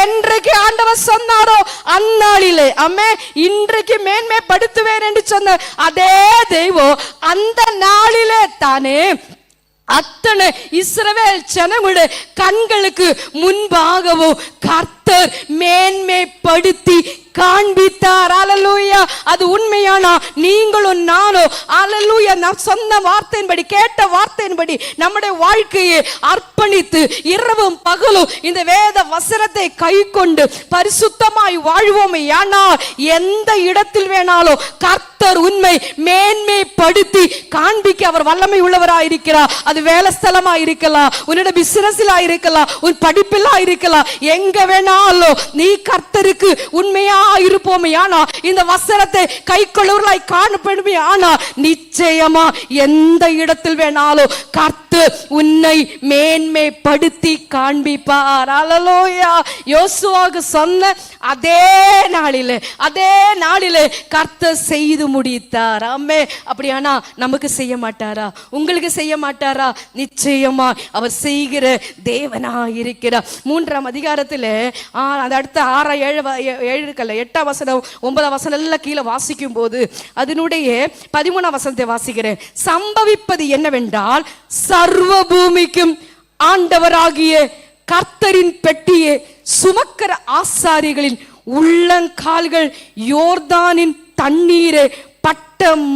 என்றைக்கு ஆண்டவர் சொன்னாரோ அந்நாளிலே, ஆமே, இன்றைக்கு மேன்மைப்படுத்துவேன் என்று சொன்ன அதே தெய்வம் அந்த நாளிலே தானே அத்தனை இஸ்ரவேல் ஜனங்களுடைய கண்களுக்கு முன்பாகவும் கர்த்தர் மேன்மைப்படுத்தி காண்பித்தார். அல்லேலூயா. அது உண்மையானா நீங்களும் நானும் அல்லேலூயா நாம் சொன்ன வார்த்தையின்படி, கேட்ட வார்த்தையின்படி நம்முடைய வாழ்க்கையை அர்ப்பணித்து இரவும் பகலும் இந்த வேத வசனத்தை கைக்கொண்டு பரிசுத்தமாய் வாழ்வோமே. ஆனால் எந்த இடத்தில் வேணாலும் கர்த்தர் உண்மை மேன்மைப்படுத்தி காண்பிக்க அவர் வல்லமை உள்ளவராய் இருக்கிறார். அது வேலை ஸ்தலமா இருக்கலாம், உன்னோட பிசினஸ்ல இருக்கலாம், உன் படிப்பிலா இருக்கலாம், எங்க வேணாலும் நீ கர்த்தருக்கு உண்மையா இருப்போமே. ஆனா இந்த வசனத்தை கைக்கொள்ளுவர்களாய் காணப்படுமே. ஆனா நிச்சயமா எந்த இடத்தில் வேணாலும் கர்த்தர் உன்னை மேன்மைப்படுத்தி காண்பிப்பார். அல்லேலூயா. யோசுவாவுக்கு சொன்ன அதே நாளிலே கர்த்தர் செய்து முடித்தார். ஆமே. அப்படியானா நமக்கு செய்ய மாட்டாரா? உங்களுக்கு செய்ய மாட்டாரா? நிச்சயமா அவர் செய்கிற தேவனா இருக்கிறார். 3ஆம் அதிகாரத்தில் அது அடுத்த 6, 7, 8 வசனம், 9 வசனம் எல்லாம் கீழே வாசிக்கும் போது அதனுடைய 13 வசனத்தை வாசிக்கிறேன். சம்பவிப்பது என்னவென்றால், சர்வ பூமிக்கும் ஆண்டவராகிய கர்த்தரின் பெட்டியை சுமக்கிற ஆசாரிகளின் உள்ளங்கால்கள் யோர்தானின் தண்ணீரை பட்ட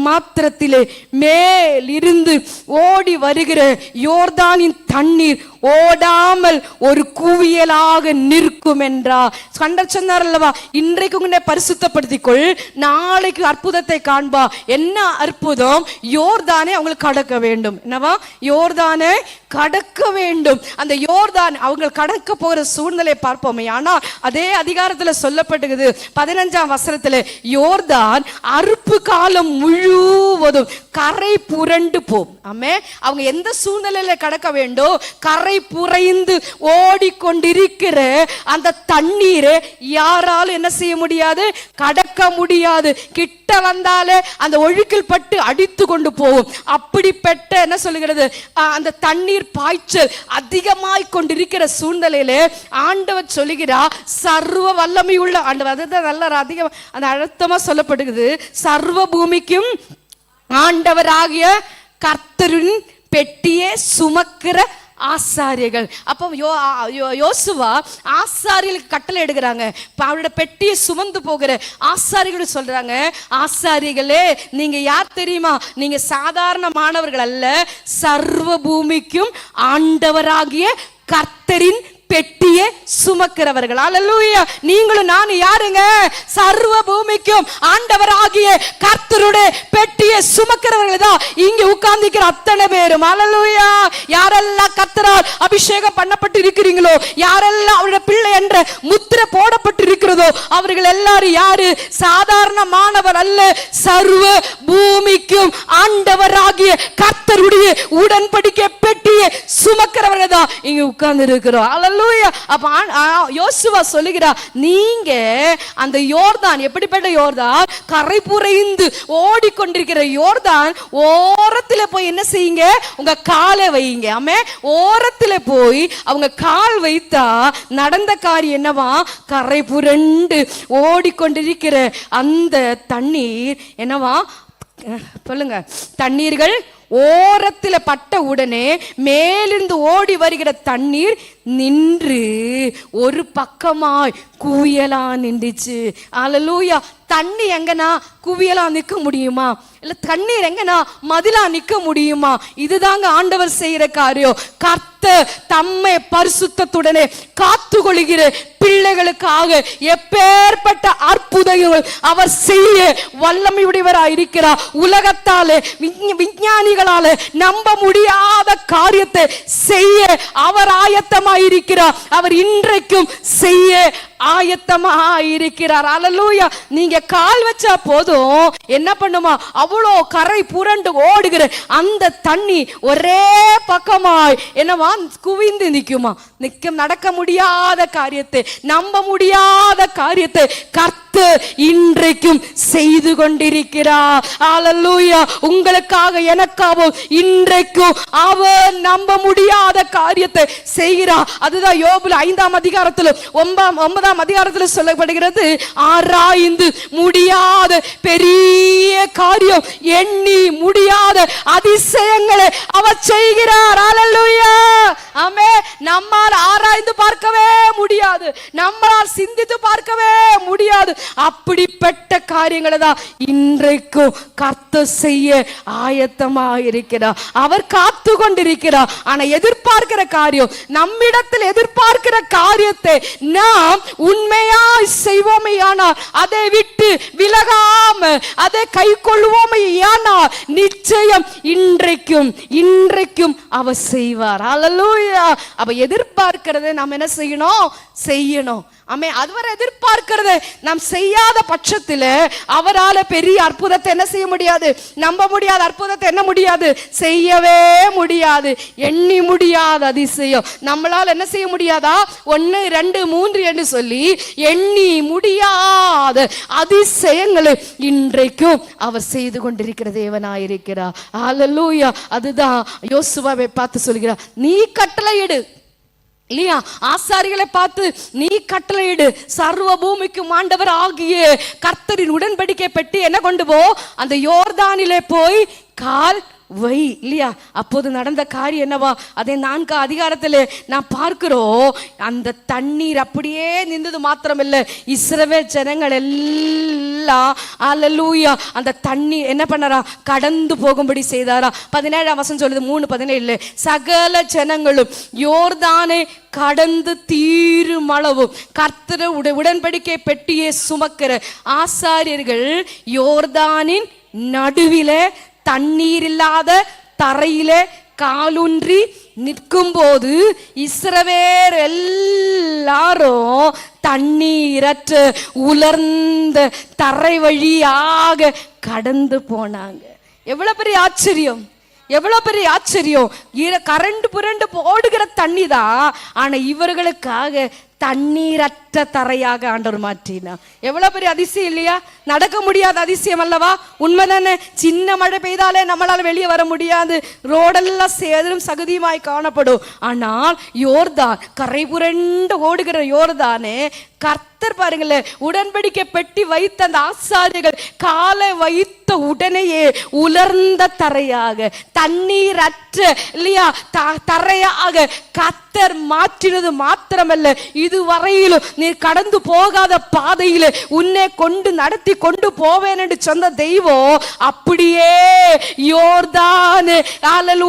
மாத்திரத்திலே மேலிருந்து ஓடி வருகிற யோர்தானின் தண்ணீர் ஓடாமல் ஒரு குவியலாக நிற்கும் என்றார். கண்டர் சொன்னார் அல்லவா, இன்றைக்கு உன்னை பரிசுத்தப்படுத்திக்கொள், நாளைக்கு அற்புதத்தை காண்பா. என்ன அற்புதம்? யோர்தானை அவங்களுக்கு கடக்க வேண்டும். என்னவா? யோர்தானை கடக்க வேண்டும். அந்த யோர்தான் அவங்க கடக்க போகிற சூழ்நிலை பார்ப்போமே. ஆனால் அதே அதிகாரத்தில் சொல்லப்பட்டுகிறது 15ஆம் வசனத்தில், யோர்தான் அறுப்பு காலம் முழுவதும் கரை புரண்டு போம். ஆமே. அவங்க எந்த சூழ்நிலையில கடக்க வேண்டும்? கரை புரைந்து ஓடிக்கொண்டிருக்கிற அந்த தண்ணீரை யாராலும் என்ன செய்ய முடியாது? கடக்க முடியாது. கிட்ட வந்தாலே அந்த ஒழுக்கில் பட்டு அடித்து கொண்டு போகும். அப்படிப்பட்ட என்ன சொல்லுகிறது, அந்த தண்ணீர் பாய்ச்சல் அதிகமாய் கொண்டிருக்கிற சூழ்நிலையில ஆண்டவர் சொல்லுகிறார், சர்வ வல்லமை உள்ள ஆண்டவர். அதுதான் நல்ல அதிகம் அந்த அழுத்தமா சொல்லப்படுகிறது. சர்வ பூமிக்கும் ஆண்டவராகிய கர்த்தரின் பெட்டியே சுமக்கிற ஆசாரியர்கள். அப்போ யோசுவா ஆசாரியர்களுக்கு கட்டளை எடுக்கிறாங்க. அவரோட பெட்டியை சுமந்து போகிற ஆசாரிகள் சொல்றாங்க, ஆசாரிகளே நீங்க யார் தெரியுமா? நீங்க சாதாரணமானவர்கள் அல்ல, சர்வ பூமிக்கும் ஆண்டவராகிய கர்த்தரின் பெட்டியை சுமக்கிறவர்கள். அல்லேலூயா. நீங்களும் நானும் யாருங்க? சர்வ பூமிக்கும் ஆண்டவராகிய கர்த்தருடைய பெட்டியை சுமக்கிறவர்கள் தான் இங்க உட்கார்ந்திருக்கிற அத்தனை பேரும். அல்லேலூயா. யாரெல்லாம் கர்த்தரால் அபிஷேகம் பண்ணப்பட்டு இருக்கிறீங்களோ, யாரெல்லாம் அவருடைய பிள்ளை என்ற முத்திரை போடப்பட்டு இருக்கிறதோ, அவர்கள் எல்லாரும் யாரு? சாதாரணமானவர் அல்ல, சர்வ பூமிக்கும் ஆண்டவராகிய கர்த்தருடைய உடன்படிக்கை பெட்டியை சுமக்கிறவர்கள் தான் இங்க உட்கார்ந்து இருக்கிறோம். அல்லேலூயா. அப்ப யோசுவா சொல்லுகிறார், நீங்க அந்த யோர்தான், எப்படிப்பட்ட யோர்தான்? கரை புரைந்து ஓடிக்கொண்டிருக்கிற யோர்தான் ஓரத்துல போய் என்ன செய்யுங்க? உங்க காலை வையுங்க. ஆமே, ஓரத்துல போய் அவங்க கால் வைத்தா நடந்த காரியம் என்னவா? கரை புரண்டு ஓடிக்கொண்டிருக்கிற அந்த தண்ணீர் என்னவா? சொல்லுங்க. தண்ணீர்கள் ஓரத்தில் பட்ட உடனே மேலிருந்து ஓடி வருகிற தண்ணீர் நின்று ஒரு பக்கமாய் குவியலா நின்றுச்சு. அல்லேலூயா. தண்ணி எங்கனா குவியலா நிற்க முடியுமா? இல்ல தண்ணீர் எங்கனா மதிலா நிற்க முடியுமா? இதுதாங்க ஆண்டவர் செய்யற காரியம். கர்த்தர் தம்மை பரிசுத்தத்துடனே காத்து கொள்கிற பிள்ளைகளுக்காக எப்பேற்பட்ட அற்புதங்கள் அவர் செய்ய வல்லமையுடையவராய் இருக்கிறார். உலகத்தாலே விஞ்ஞானிகளால நம்ப முடியாத காரியத்தை செய்ய அவர் ஆயத்தமாயிருக்கிறார். அவர் இன்றைக்கும் செய்ய ஆயத்தமாயிருக்கிறார். அல்லேலூயா. நீங்க கால் வச்சா போதும், என்ன பண்ணுமா? அவ்வளோ கரை புரண்டு ஓடுகிற அந்த தண்ணி ஒரே பக்கமாய் என்னவா? குவிந்து நிக்குமா? நடக்க முடியாத காரியத்தை, நம்ப முடியாத காரியத்தை கர்த்தர் இன்றைக்கும் செய்து கொண்டிருக்கிறார். அல்லேலூயா. உங்களுக்காக எனக்காக இன்றைக்கும் அவர் நம்ப முடியாத காரியத்தை செய்கிறார். அதுதான் யோபுல 5ஆம் அதிகாரத்தில் 9ஆம் அதிகாரத்தில் சொல்லப்படுகிறது. ஆராய்ந்து முடியாத பெரிய காரியம், எண்ணி முடியாத அதிசயங்களை அவர் செய்கிறார். அல்லேலூயா. ஆமே. நம்மால் ஆராய்ந்து பார்க்கவே முடியாது, நம்மால் சிந்தித்து பார்க்கவே முடியாது. அப்படிப்பட்ட காரியங்களை தான் இன்றைக்கும் கர்த்தர் செய்ய ஆயத்தமாக இருக்கிறார். அவர் காத்து கொண்டிருக்கிறார். ஆனா எதிர்பார்க்கிற காரியம், நம்மிடத்தில் எதிர்பார்க்கிற காரியத்தை நாம் உண்மையாய் செய்வோமையானால், அதை விட்டு விலகாம அதை கை கொள்வோமையானால் நிச்சயம் இன்றைக்கும் அவர் செய்வார். அல்லேலூயா. அப்ப எதிர்பார்க்கிறதை நாம் என்ன செய்யணும். ஆமே. அதுவரை எதிர்பார்க்கிறத நாம் செய்யாத பட்சத்தில் அவரால் பெரிய அற்புதத்தை என்ன செய்ய முடியாது? நம்ப முடியாத அற்புதத்தை என்ன முடியாது? செய்யவே முடியாது. எண்ணி முடியாத அதிசயம் நம்மளால் என்ன செய்ய முடியாதா? 1 2 3 என்று சொல்லி எண்ணி முடியாத அதிசயங்களை இன்றைக்கும் அவர் செய்து கொண்டிருக்கிற தேவனாயிருக்கிறார். அல்லேலூயா. அதுதான் யோசுவாவை பார்த்து சொல்கிறார், நீ கட்டளையிடு. இல்லையா? ஆசாரிகளை பார்த்து நீ கட்டளையிடு, சர்வ பூமிக்கும் ஆண்டவர் ஆகிய கர்த்தரின் உடன்படிக்கை பெட்டி என்ன கொண்டு போ, அந்த யோர்தானிலே போய் கால் வை. இல்லையா? அப்போது நடந்த காரியம் என்னவா? அதை 4ஆம் அதிகாரத்தில் நான் பார்க்கிறோம். அந்த தண்ணீர் அப்படியே நின்றது மாத்திரமில்லை, இஸ்ரவேல் ஜனங்கள் எல்லாம் அல்லேலூயா அந்த தண்ணி என்ன பண்ணாரா? கடந்து போகும்படி செய்தாரா? 17ஆம் வசனம் சொல்லுது, 3:17, சகல ஜனங்களும் யோர்தானை கடந்து தீரும் அளவும் கர்த்தருடைய உடன்படிக்கை பெட்டியை சுமக்கிற ஆசாரியர்கள் யோர்தானின் நடுவிலே தண்ணீர் இல்லாத தரையிலே காலூன்றி நிற்கும் போது இஸ்ரவேல் எல்லாரும் தண்ணீரற்ற உலர்ந்த தரை வழியாக கடந்து போனாங்க. எவ்வளவு பெரிய ஆச்சரியம், எவ்வளவு பெரிய ஆச்சரியம். கரண்டு புரண்டு ஓடுகிற தண்ணி தான், ஆனா இவர்களுக்காக தண்ணீரற்ற தரையாக ஆண்டவர் மாற்றினா. எவ்வளவு பெரிய அதிசயம் இல்லையா? நடக்க முடியாத அதிசயம் அல்லவா? உண்மைதானே? சின்ன மழை பெய்தாலே நம்மளால வெளியே வர முடியாது, ரோடெல்லாம் சேதரும் சகதியுமாய் காணப்படும். ஆனால் யோர்தான், கரை புரண்டு ஓடுகிற யோர்தானே கர்த்தர் பாருங்களேன், உடன்படிக்கை பெட்டி வைத்த அந்த ஆசாரியர்கள் காலை வைத்த உடனேயே உலர்ந்த தரையாக, தண்ணீரற்ற இல்லையா தரையாக கர்த்தர் மாற்றினது மாத்திரமல்ல, இதுவரையிலும் நீ கடந்து போகாத பாதையில உன்னை கொண்டு நடத்தி கொண்டு போவேன் என்று சொன்ன தெய்வம் அப்படியே யோர்தானே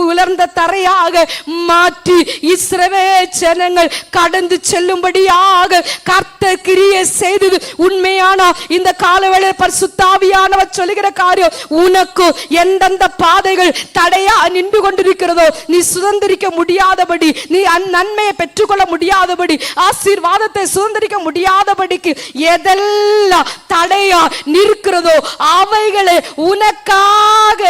உலர்ந்த தரையாக மாற்றி இஸ்ரவேல் ஜனங்கள் கடந்து செல்லும்படியாக கர்த்தர் கிரியை செய்தது உண்மையான இந்த காலவேளை பரிசுத்த ஆவியானவர் சொல்லுகிற காரியம், உனக்கு எந்தெந்த பாதைகள் தடையா நின்று கொண்டிருக்கிறதோ, நீ சுதந்திரிக்க முடியாதபடி, நீ நன்மையை பெற்றுக்கொள்ள முடியாதபடி, ஆசீர்வாதத்தை சுதந்திரிக்க முடியாதபடிக்கு எதெல்லாம் தடையா நிற்கிறதோ அவைகளை உனக்காக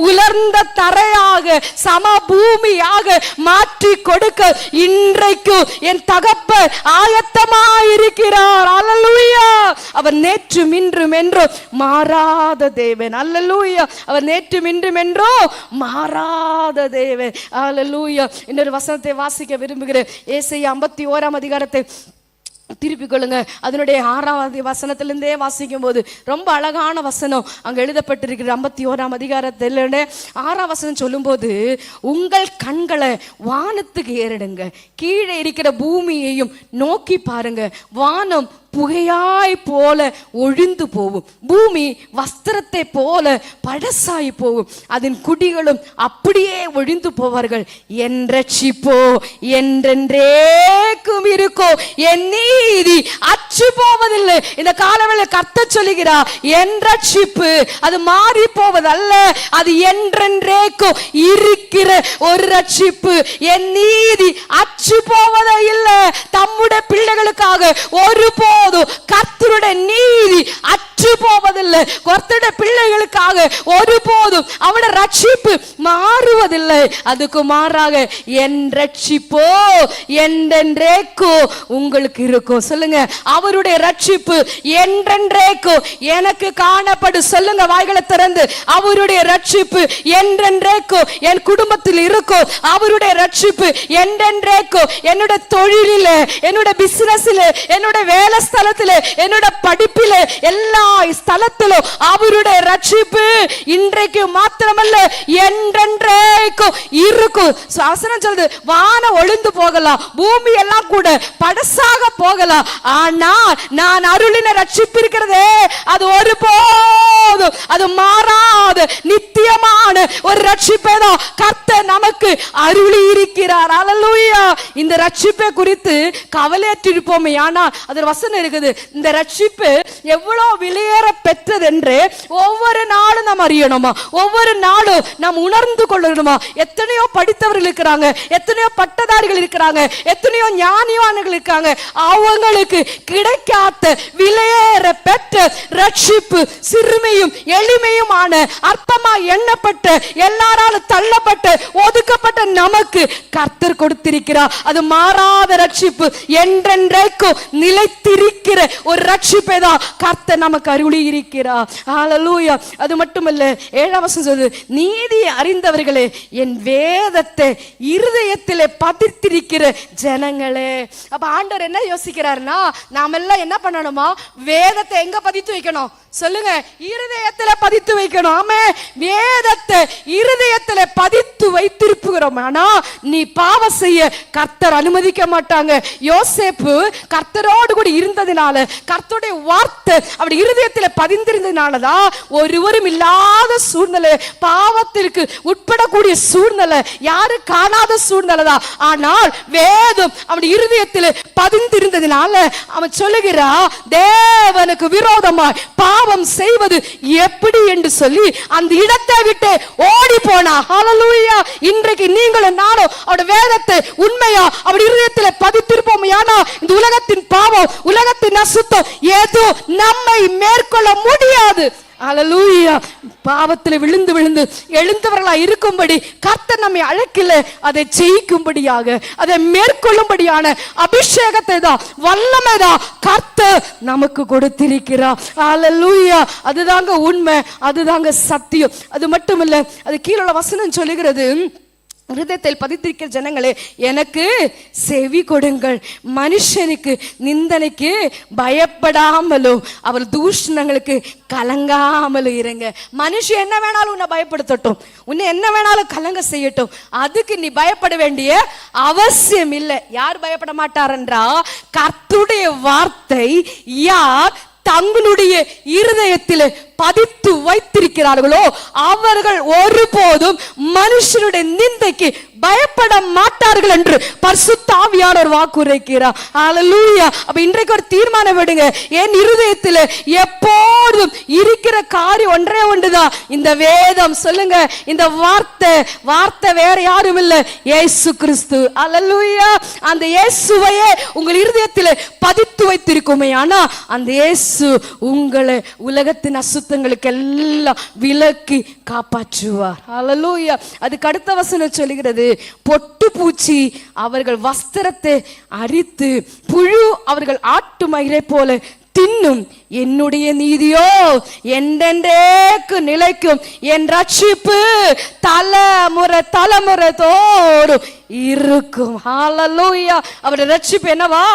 உலர்ந்த தரையாக சமபூமியாக மாற்றி கொடுக்க இன்றைக்கு என் தகப்பன் ஆயத்தமாயிருக்கிறார். அல்லேலூயா. அவர் நேற்றும் இன்றும் என்றும் மாறாத தேவன். அல்லேலூயா. அவர் நேற்றும் இன்றும் என்றும் மாறாத தேவன். அல்லேலூயா. இன்னொரு வசனத்தை வாசிக்க விரும்புகிறேன். ஏசாயா 51 அதிகாரத்தை திருப்பிக் கொள்ளுங்க. அதனுடைய 6வது வசனத்திலிருந்தே வாசிக்கும் போது ரொம்ப அழகான வசனம் அங்க எழுதப்பட்டிருக்கிற 51 அதிகாரத்தில் 6வது வசனம் சொல்லும் போது, உங்கள் கண்களை வானத்துக்கு ஏறிடுங்க, கீழே இருக்கிற பூமியையும் நோக்கி பாருங்க. வானம் புகையாய் போல ஒழிந்து போகும், பூமி வஸ்திரத்தை போல பழசாய் போகும், அதன் குடிகளும் அப்படியே ஒழிந்து போவார்கள். என் ரட்சிப்போ என்றென்றேக்கும் இருக்கோ, என் நீதி அற்று போவதில்லை. இந்த காலவேளை கர்த்தர் சொல்லுகிறார், என் ரட்சிப்பு அது மாறி போவதல்ல, அது என்றென்றேக்கும் இருக்கிற ஒரு ரட்சிப்பு. என் நீதி அற்று போவதே இல்லை. தம்முடைய பிள்ளைகளுக்காக ஒருபோதும் கர்த்தருடைய நீதி அற்று போவதில்லை. கர்த்தருடைய பிள்ளைகளுக்காக ஒருபோதும் அவருடைய ரட்சிப்பு மாறுவதில்லை. அதுக்கு மாறாக என் ரட்சிப்போ என்றென்றேக்கோ உங்களுக்கு இருக்கும். சொல்லுங்க, அவருடைய ரட்சிப்பு என்றென்றேக்கோ எனக்கு காணப்படும். சொல்லுங்க வாய்களை திறந்து, அவருடைய ரட்சிப்பு என்றென்றேக்கோ என் குடும்பத்தில் இருக்கும். அவருடைய ரட்சிப்பு என்றென்றேக்கோ என்னோட தொழிலில், என்னோட பிசினஸில், என்னோட வேலை ஸ்தலத்தில், என்னோட படிப்பில், எல்லா ஸ்தலத்திலும் அவருடைய ரட்சிப்பு இன்றைக்கு மாத்திரமல்ல என்றென்றேக்கும் இருக்கும். வசனம் சொல்லுது, வானம் ஒளிந்து போகலாம், பூமி எல்லாம் கூட படசாக போகலாம், ஆனால் நான் அருளின ரட்சிப்பு இருக்கிறதே அது ஒருபோதும் அது மாறாத நித்தியமான ஒரு ரட்சிப்பை தான் கர்த்தர் நமக்கு அருளி இருக்கிறார். அல்லேலூயா. இந்த ரட்சிப்பை குறித்து கவலையற்றிருப்போமே, ஆனால் அது வசனம் இருக்குது, இந்த ரட்சிப்பு எவ்வளவு விலையேற பெற்றது என்று ஒவ்வொரு நாளும் நாம் அறியணுமா, ஒவ்வொரு நாளும் நாம் உணர்ந்து கொள்ளணுமா. எத்தனையோ படித்தவர்கள் இருக்கிறாங்க, எத்தனையோ பட்டதாரிகள் இருக்கிறாங்க, எத்தனையோ ஞானிவான்கள் இருக்காங்க, அவங்களுக்கு கிடைக்காத விலையேற பெற்ற ரட்சிப்பு சிறுமையும் எளிமையுமான அற்பமாய் எண்ணப்பட்ட எல்லாராலும் தள்ளப்பட்ட ஒதுக்கப்பட்ட நமக்கு கர்த்தர் கொடுத்திருக்கிறார். அது மாறாத ரட்சிப்பு, என்றென்றைக்கும் நிலைத்திருக்கிற ஒரு ரட்சிப்பை தான் கர்த்தர் நமக்கு அருளி இருக்கிறார். ஹல்லேலூயா. அது மட்டுமல்ல, 7வது வசனம் சொல்லுது, நீதியை அறிந்தவர்களே என் வேதத்தை இருதயத்திலே பதித்திருக்கிற ஜனங்களே. அப்ப ஆண்டவர் என்ன யோசிக்கிறாருன்னா, நாம எல்லாம் என்ன பண்ணணுமா, வேதத்தை எங்க பதித்து வைக்கணும் சொல்லுங்க, இருதயத்துல பதித்து வைக்கணும். ஆமே, வேதத்தை இருதயத்துல பதித்து வைத்திருக்கிறோம். ஆனா நீ பாவம் செய்ய கர்த்தர் அனுமதிக்க மாட்டாங்க. யோசேப்பு கர்த்தரோடு கூட இருந்ததினால, கர்த்தருடைய வார்த்தை அவருடைய இருதயத்துல பதிந்திருந்ததினாலதான் ஒருவரும் இல்லாத சூழ்நிலை, பாவத்திற்கு உட்படக்கூடிய சூழ்நிலை, யாரு காணாத சூழ்நிலை தான். ஆனால் வேதம் அவனுடைய இருதயத்தில் பதிந்திருந்ததினால அவன் சொல்லுகிறா, தேவனுக்கு விரோதமாய் பாவம் செய்வது எப்படி என்று சொல்லி அந்த இடத்தை விட்டு ஓடி போனா. ஹல்லேலூயா. இன்றைக்கு நீங்களும் நானும் அவருடைய வேதத்தை உண்மையா அவருடைய இருதயத்தில் பதித்திருப்போம். ஆனா இந்த உலகத்தின் பாவம், உலகத்தின் அசுத்தம் ஏதோ நம்மை மேற்கொள்ள முடியாது. ஹல்லேலூயா. பாவத்தில் விழுந்து விழுந்து எழுந்தவர்களாக இருக்கும்படி கர்த்தர் நம்மை அழைக்கல, அதை ஜெயிக்கும்படியாக, அதை மேற்கொள்ளும்படியான அபிஷேகத்தை தான், வல்லமை தான் கர்த்தர் நமக்கு கொடுத்திருக்கிறார். ஹல்லேலூயா. அதுதாங்க உண்மை, அதுதாங்க சத்தியம். அது மட்டுமில்ல, அது கீழே வசனம் சொல்லுகிறது, இருதயத்தில் பதித்திருக்கிற ஜனங்களே எனக்கு செவி கொடுங்கள், மனுஷனுக்கு நிந்தனைக்கு பயப்படாமலும் அவர் தூஷணங்களுக்கு கலங்காமலும் இருங்க. மனுஷன் என்ன வேணாலும் உன்னை பயப்படுத்தட்டும், உன்னை என்ன வேணாலும் கலங்க செய்யட்டும், அதுக்கு நீ பயப்பட வேண்டிய அவசியம் இல்லை. யார் பயப்பட மாட்டார் என்றா, கர்த்தருடைய வார்த்தை யார் தங்களுடைய இருதயத்திலே பதித்து வைத்திருக்கிறார்களோ அவர்கள் ஒருபோதும் மனுஷனுடைய நிந்தைக்கு பயப்பட மாட்டார்கள் என்று பரிசுத்த ஆவியானவர் வாக்குரைக்கிறார். ஹல்லேலூயா. அப்ப இன்றைக்கு ஒரு தீர்மானம் விடுங்க. என் இருதயத்தில் எப்போதும் இருக்கிற காரியம் ஒன்றே ஒன்றுதான், இந்த வேதம். சொல்லுங்க, இந்த வார்த்தை வேற யாரும் இல்லை, இயேசு கிறிஸ்து. ஹல்லேலூயா. அந்த இயேசுவையே உங்கள் இருதயத்தில் பதித்து வைத்திருக்குமே, ஆனா அந்த இயேசு உங்களை உலகத்தின் அசுத்தங்களுக்கு எல்லாம் விலக்கி காப்பாற்றுவார். ஹல்லேலூயா. அதுக்கு அடுத்த வசனம் சொல்லுகிறது, பொட்டு பூச்சி அவர்கள் வஸ்திரத்தை அரித்து புழு அவர்கள் ஆட்டு மயிரை போல தின்னும், என்னுடைய நீதியோ என்றென்றைக்கு நிலைக்கும், என் ரட்சிப்பு தலைமுறை தோறும் இருக்கும். ஹல்லேலூயா. அவருடைய ரட்சிப்பு என்னவா?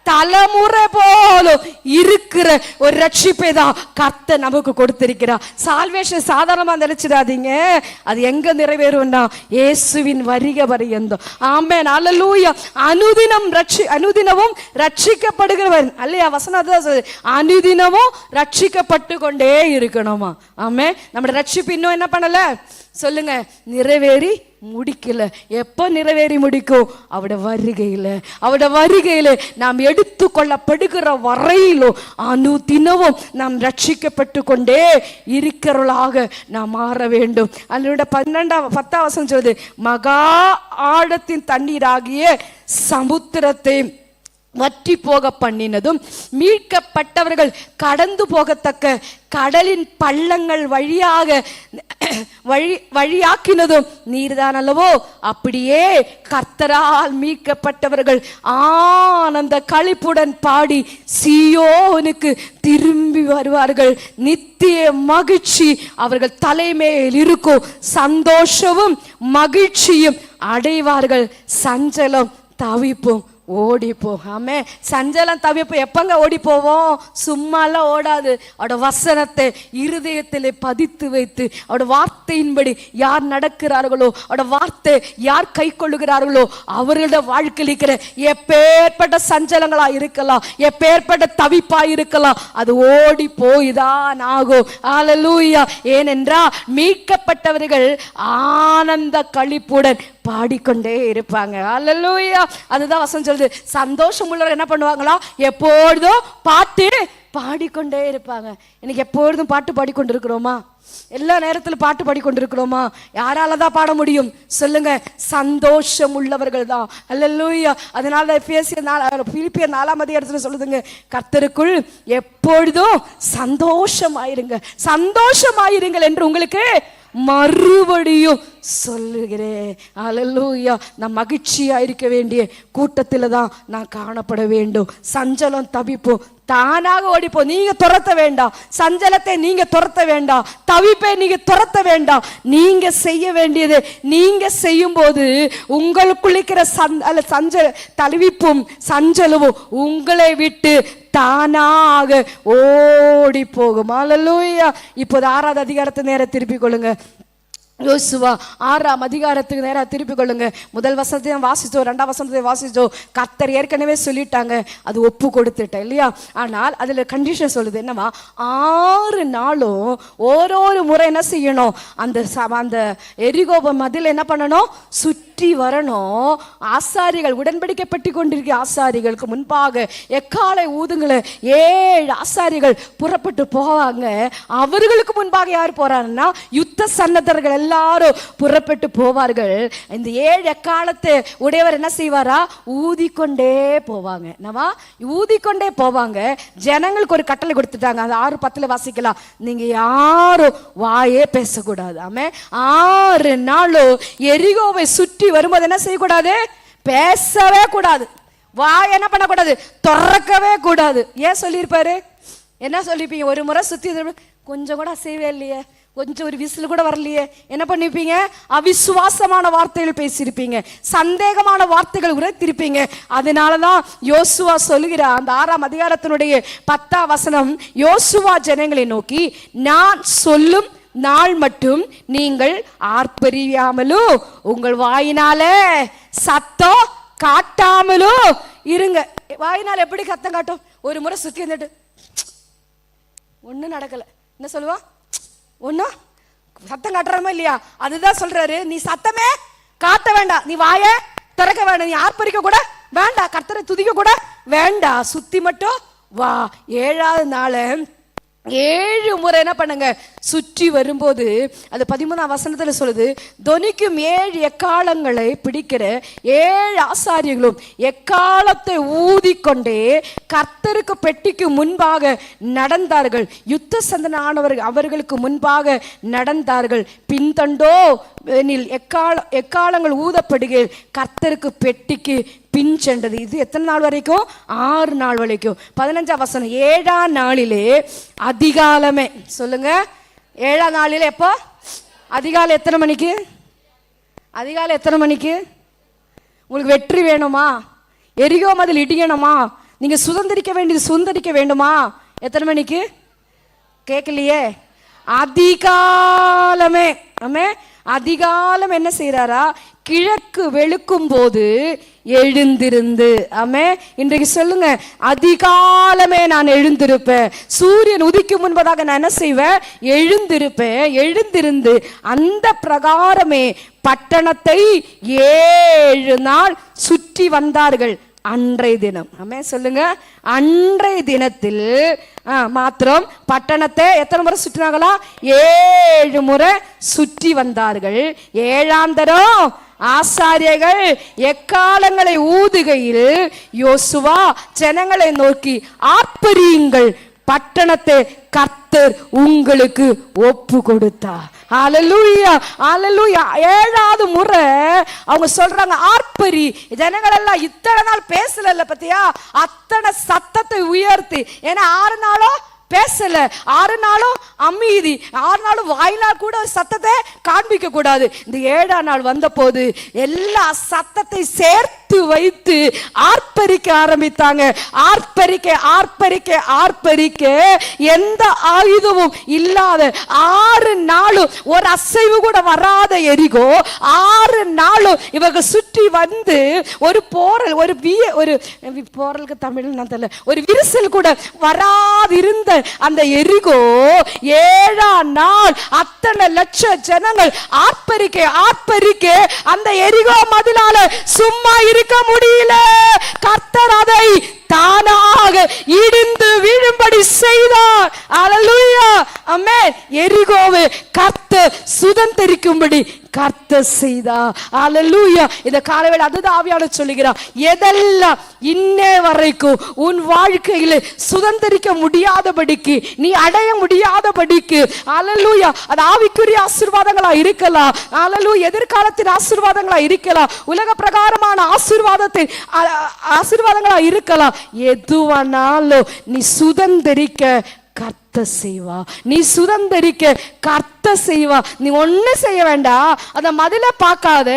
தலைமுறை போலும் இருக்கிற ஒரு ரட்சிப்பை தான் கர்த்தர் நமக்கு கொடுத்திருக்கிறார். சால்வேஷன் சாதாரணமா நினைச்சிடாதீங்க, அது எங்க நிறைவேறும்னா இயேசுவின் வருகை பரியந்தம். ஆமென். ஹல்லேலூயா. அனுதினமும் ரட்சிக்கப்படுகிறவர் அல்லையா? வசனம் அதுதான் சொல்லுது, அனுதினமும் ரட்சிக்கப்பட்டு கொண்டே இருக்கணுமா. ஆமென். நம்ம ரட்சிப்பு இன்னும் என்ன பண்ணல சொல்லுங்க, நிறைவேறி முடிக்கல. எப்ப நிறைவேறி முடிக்கும்? அவட வருகையில நாம் எடுத்துக்கொள்ளப்படுகிற வரையிலும் அனுதினமும் நாம் ரட்சிக்கப்பட்டு கொண்டே இருக்கிறவர்களாக நாம் மாற வேண்டும். அதனுடைய 10ஆம் வசனம் சொல்லுது, மகா ஆழத்தின் தண்ணீராகிய சமுத்திரத்தை வற்றி போக பண்ணினதும், மீட்கப்பட்டவர்கள் கடந்து போகத்தக்க கடலின் பள்ளங்கள் வழியாக்கினதும் நீர்தான் அல்லவோ? அப்படியே கர்த்தரால் மீட்கப்பட்டவர்கள் ஆனந்த களிப்புடன் பாடி சீயோனுக்கு திரும்பி வருவார்கள். நித்திய மகிழ்ச்சி அவர்கள் தலைமையில் இருக்கும். சந்தோஷமும் மகிழ்ச்சியும் அடைவார்கள். சஞ்சலம் தவிப்பும் ஓடிப்போம். ஆமே. சஞ்சலம் தவிப்பு எப்பங்க ஓடி போவோம்? சும்மாலாம் ஓடாது. அவட வசனத்தை இருதயத்தில் பதித்து வைத்து அவட வார்த்தையின்படி யார் நடக்கிறார்களோ, அவட வார்த்தை யார் கை கொள்ளுகிறார்களோ அவர்களோட வாழ்க்கையில் இருக்கிற எப்பேற்பட்ட சஞ்சலங்களா இருக்கலாம், எப்பேற்பட்ட தவிப்பா இருக்கலாம், அது ஓடி போய்தான் ஆகும். ஹல்லேலூயா. ஏனென்றா மீட்கப்பட்டவர்கள் ஆனந்த களிப்புடன் பாடிக்கொண்டே இருப்பாங்க. ஹல்லேலூயா. அதுதான் வசனம் சொல்லுது, சந்தோஷம் உள்ளவர் என்ன பண்ணுவாங்களா? எப்பொழுதும் பாட்டு பாடிக்கொண்டே இருப்பாங்க. இன்னைக்கு எப்பொழுதும் பாட்டு பாடிக்கொண்டு இருக்கிறோமா? எல்லா நேரத்திலும் பாட்டு பாடிக்கொண்டிருக்கிறோமா? யாரால தான் பாட முடியும் சொல்லுங்க? சந்தோஷம் உள்ளவர்கள் தான். ஹல்லேலூயா. அதனால பிலிப்பியர் 4ஆம் அதிகாரத்துல சொல்லுதுங்க, கர்த்தருக்குள் எப்பொழுதும் சந்தோஷமாயிருங்கள் என்று உங்களுக்கு மறுபடியும் சொல்லுகிறேன். ஹல்லேலூயா. நான் மகிழ்ச்சியா இருக்க வேண்டிய கூட்டத்தில் தான் நான் காணப்பட வேண்டும். சஞ்சலம் தவிப்போம் தானாக ஓடிப்போ. நீங்க துரத்த வேண்டாம். சஞ்சலத்தை நீங்க துரத்த வேண்டாம். தவிப்பை நீங்க துரத்த வேண்டாம். நீங்க செய்ய வேண்டியது, நீங்க செய்யும் போது உங்களுக்குள்ளிக்கிற தவிப்பும் சஞ்சலமும் உங்களை விட்டு தானாக ஓடி போகும். ஹல்லேலூயா. இப்போது 6ஆவது அதிகாரத்தை நேரம் திருப்பிக் கொள்ளுங்க. யோசுவா 6ஆம் அதிகாரத்துக்கு நேரா திருப்பி கொள்ளுங்க. முதல் வசனத்தையும் வாசிச்சோம், 2ஆம் வசனத்தையும் வாசிச்சோம். கர்த்தர் ஏற்கனவே சொல்லிட்டாங்க, அது ஒப்பு கொடுத்துட்டேன் இல்லையா? ஆனால் அதுல கண்டிஷன் சொல்லுது என்னவா? 6 நாளும் ஒரு முறை என்ன செய்யணும்? அந்த எரிகோப மதில் என்ன பண்ணணும்? சுற்றி வரணும். ஆசாரிகள், உடன்படிக்கை பெட்டி கொண்டிருக்கிற ஆசாரிகளுக்கு முன்பாக எக்காலை ஊதுங்கள 7 ஆசாரிகள் புறப்பட்டு போவாங்க. அவர்களுக்கு முன்பாக யார் போறாங்கன்னா யுத்த சன்னதர்கள் எல்லாரும் புறப்பட்டு போவார்கள். இந்த 7 எக்காலத்தை உடையவர் என்ன செய்வாரா? ஊதிக்கொண்டே போவாங்க. என்னவா? ஊதிக்கொண்டே போவாங்க. ஜனங்களுக்கு ஒரு கட்டளை கொடுத்துட்டாங்க. அது 6:10 வாசிக்கலாம். நீங்க யாரும் வாயே பேசக்கூடாது. ஆமே. 6 நாளும் எரிகோவை சுற்றி வரும்போது என்ன செய்யக்கூடாது? பேசவே கூடாது. வாய் என்ன பண்ணக்கூடாது? திறக்கவே கூடாது. ஏன் சொல்லியிருப்பாரு? என்ன சொல்லிருப்பீங்க? ஒரு முறை சுத்தி கொஞ்சம் கூட அசைவே இல்லையே, கொஞ்சம் ஒரு விசில் கூட வரலையே, என்ன பண்ணிருப்பீங்க? அவிசுவாசமான வார்த்தைகள் பேசியிருப்பீங்க, சந்தேகமான வார்த்தைகள் உரைத்திருப்பீங்க. அதனாலதான் யோசுவா சொல்லுகிறார், அந்த 6ஆம் அதிகாரத்தினுடைய 10ஆம் வசனம், யோசுவா ஜனங்களை நோக்கி, நான் சொல்லும் நாள் மட்டும் நீங்கள் ஆர்ப்பரியாமலும் உங்கள் வாயினாலே சத்தம் காட்டாமலும் இருங்க. வாயினால் எப்படி சத்தம் காட்டும்? ஒரு முறை சுற்றி வந்துட்டு ஒன்றும் நடக்கலை. என்ன சொல்லுவான்? ஒன்றும் சத்தம் காட்டுறமா இல்லையா? அதுதான் சொல்றாரு, நீ சத்தமே காட்ட வேண்டாம், நீ வாய திறக்க வேண்டாம், நீ ஆர்ப்பரிக்க கூட வேண்டாம், கர்த்தரை துதிக்க கூட வேண்டாம், சுத்தி மட்டும் வா. 7ஆவது நாள் 7 முறை என்ன பண்ணுங்க, சுற்றி வரும்போது அது 13ஆம் வசனத்துல சொல்லுது, தொனிக்கும் 7 எக்காலங்களை பிடிக்கிற 7 ஆசாரியர்களும் எக்காலத்தை ஊதிக்கொண்டே கர்த்தருக்கு பெட்டிக்கு முன்பாக நடந்தார்கள். யுத்த சந்தனானவர்கள் அவர்களுக்கு முன்பாக நடந்தார்கள். பின்தண்டோ எக்காலங்கள் ஊதப்படுகிற கர்த்தருக்கு பெட்டிக்கு பின் சென்றது. இது எத்தனை நாள் வரைக்கும்? 6 நாள் வரைக்கும். 15ஆம் வசனம், 7ஆம் நாளிலே அதிகாலமே. சொல்லுங்க, 7ஆம் நாளிலே எப்போ? அதிகாலை எத்தனை மணிக்கு? அதிகாலை எத்தனை மணிக்கு? உங்களுக்கு வெற்றி வேணுமா? எரிகோ மதில் இடியணுமா? நீங்க சுதந்திரிக்க வேண்டியது சுதந்திரிக்க வேண்டுமா? எத்தனை மணிக்கு? கேட்கலையே. அதிகாலமே. ஆமே, அதிகாலம் என்ன செய்யறாரா? கிழக்கு வெளுக்கும் போது எழுந்திருந்து. ஆமே, இன்றைக்கு சொல்லுங்க, அதிகாலமே நான் எழுந்திருப்பேன். சூரியன் உதிக்கும் முன்பதாக நான் என்ன செய்வேன்? எழுந்திருப்பேன். எழுந்திருந்து அந்த பிரகாரமே பட்டணத்தை 7 நாள் சுற்றி வந்தார்கள். அன்றைய தினம். ஆமே, சொல்லுங்க, அன்றைய தினத்தில் மாத்திரம் பட்டணத்தை எத்தனை முறை சுற்றினாங்களா? 7 முறை சுற்றி வந்தார்கள். 7ஆம் தரம் ஆசாரியர்கள் எக்காலங்களை ஊதுகையில் யோசுவா ஜனங்களை நோக்கி, ஆர்ப்பரியுங்கள், பட்டணத்தை கர்த்தர் உங்களுக்கு ஒப்பு கொடுத்தார். ஹல்லேலூயா, ஹல்லேலூயா. 7ஆவது முறை அவங்க சொல்றாங்க, ஆர்ப்பரி. ஜனங்கள் எல்லாம் இத்தனை நாள் பேசல பத்தியா, அத்தனை சத்தத்தை உயர்த்தி. ஏன்னா 6 நாளும் பேசல, 6 நாளும் அமைதி, 6 நாளும் வாயினால் கூட சத்தத்தை காண்பிக்க கூடாது. இந்த 7ஆம் நாள் வந்த போது எல்லா சத்தத்தை சேர்த்து வைத்து ஆர்ப்பரிக்க ஆரம்பித்தாங்க. ஆர்ப்பரிக்க ஆர்ப்பரிக்க ஆர்ப்பரிக்க எந்த ஆயுதமும் இல்லாத 6 நாளும் ஒரு அசைவு கூட வராத எரிகோ 6 நாளும் இவங்க சுற்றி வந்து ஒரு போரல், ஒரு போரலுக்கு தமிழ் நான் தெரியல, ஒரு விரிசல் கூட வராதிருந்த அந்த எரிகோ 7ஆம் நாள் அத்தனை லட்ச ஜனங்கள் ஆர்ப்பரிக்க ஆர்ப்பரிக்க அந்த எரிகோ மதிலால சும்மா இருக்க முடியல. கர்த்தர் அதை தானாக இடிந்து விழும்படி செய்தார். ஹல்லேலூயா, ஆமென். எரிகோவை கர்த்தர் சுதந்திரிக்கும்படி கர்த்தர் செய்தார். ஹல்லேலூயா. இந்த காலைவேளை அதுதான் ஆவியானவர் சொல்லுகிறார், எதெல்லாம் இன்னே வரைக்கும் உன் வாழ்க்கையில சுதந்திரிக்க முடியாதபடிக்கு, நீ அடைய முடியாதபடிக்கு, ஹல்லேலூயா, அது ஆவிக்குரிய ஆசீர்வாதங்களா இருக்கலாம், ஹல்லேலூயா, எதிர்காலத்தின் ஆசீர்வாதங்களா இருக்கலாம், உலக பிரகாரமான ஆசீர்வாதங்களா இருக்கலாம், எதுவானாலும் நீ சுதந்திரிக்க கர்த்தர் செய்வா. நீ சுதந்திரிக்க கர்த்தர் செய்வா. நீ ஒண்ணு செய்ய வேண்டாம், அந்த மதில பார்க்காத,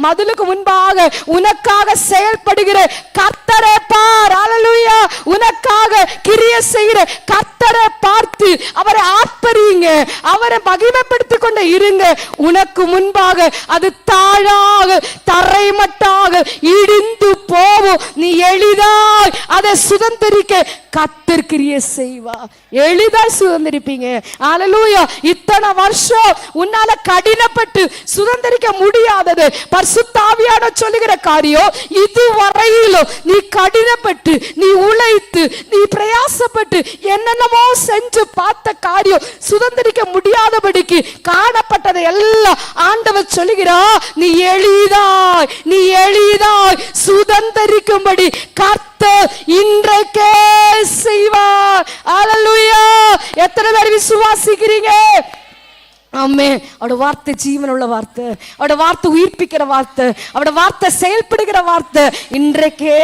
மதிலுக்கு முன்பாக உனக்காக செயல்படுகிற கர்த்தரை பார். ஹல்லேலூயா. உனக்காக கிரியை செய்கிற கர்த்தரை பார்த்து அவரை ஆர்ப்பரியுங்க, அவரை மகிமைப்படுத்திக் கொண்டு இருங்க. உனக்கு முன்பாக அது தாழாக தரைமட்டாக இடிந்து போகும். நீ எளிதாய் அதை சுதந்திரிக்க கர்த்தர் கிரியை செய்வா. எளிதாய் சுதந்திரிப்பீங்க. ஹல்லேலூயா. இத்தனை வருஷம் உன்னால கடினப்பட்டு சுதந்திரிக்க முடியாதது பரிசுத்த ஆவியானவர் சொல்லுகிற காரியம், இதுவரையிலும் நீ கடினப்பட்டு, நீ உழைத்து, நீ பிரயாசப்பட்டு என்னென்னமோ செஞ்சு பார்த்த காரியம் சுதந்திரிக்க முடியாதபடிக்கு காணப்பட்டதை எல்லாம் ஆண்டவர் சொல்லுகிறார், நீ எளிதாய் சுதந்திரிக்கும்படி கர்த்தர் இன்றைக்கே செய்வார். ஹல்லேலூயா. எத்தனை பேர் விசுவாசிக்கிறீங்க? ஆமே. அவட வார்த்தை ஜீவனுள்ள வார்த்தை, அவட வார்த்தை உயிர்ப்பிக்கிற வார்த்தை, அவட வார்த்தை செயல்படுகிற வார்த்தை. இன்றைக்கே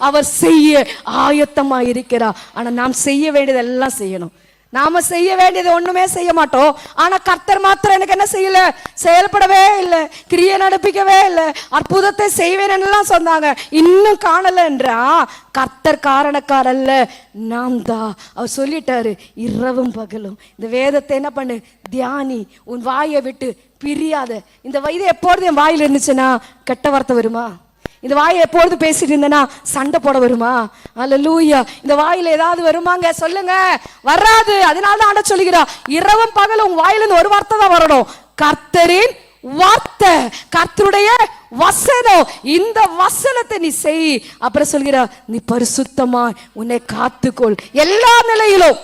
அவர் செய்ய ஆயத்தமா இருக்கிறார். ஆனா நாம் செய்ய வேண்டியது எல்லாம் செய்யணும். நாம செய்ய வேண்டியது ஒண்ணுமே செய்ய மாட்டோம். ஆனா கர்த்தர் மாத்திரம் எனக்கு என்ன செய்யல, செயல்படவே இல்லை, கிரியை நடப்பிக்கவே இல்லை, அற்புதத்தை செய்வேன் சொன்னாங்க, இன்னும் காணல என்றா கர்த்தர் காரணக்காரல்ல, நாம் தான். அவர் சொல்லிட்டாரு, இரவும் பகலும் இந்த வேதத்தை என்ன பண்ணு, தியானி, உன் வாயை விட்டு பிரியாத. இந்த வயது எப்பொழுது என் வாயில் இருந்துச்சுன்னா கெட்ட வார்த்தை வருமா? இந்த வாயை எப்பொழுது பேசிட்டு இருந்தேன்னா சண்டை போட வருமா? அல்லேலூயா. இந்த வாயில ஏதாவது வருமாங்க? சொல்லுங்க, வராது. அதனால தான் ஆண்டவர் சொல்லுகிறா, இரவும் பகலும் உன் வாயிலிருந்து ஒரு வார்த்தை தான் வரணும், கர்த்தரின் வார்த்தை, கர்த்தருடைய வசனம். இந்த வசனத்தை நீ செய். அப்புறம் சொல்கிறா, நீ பரிசுத்தமா உன்னை காத்துக்கொள். எல்லா நிலையிலும்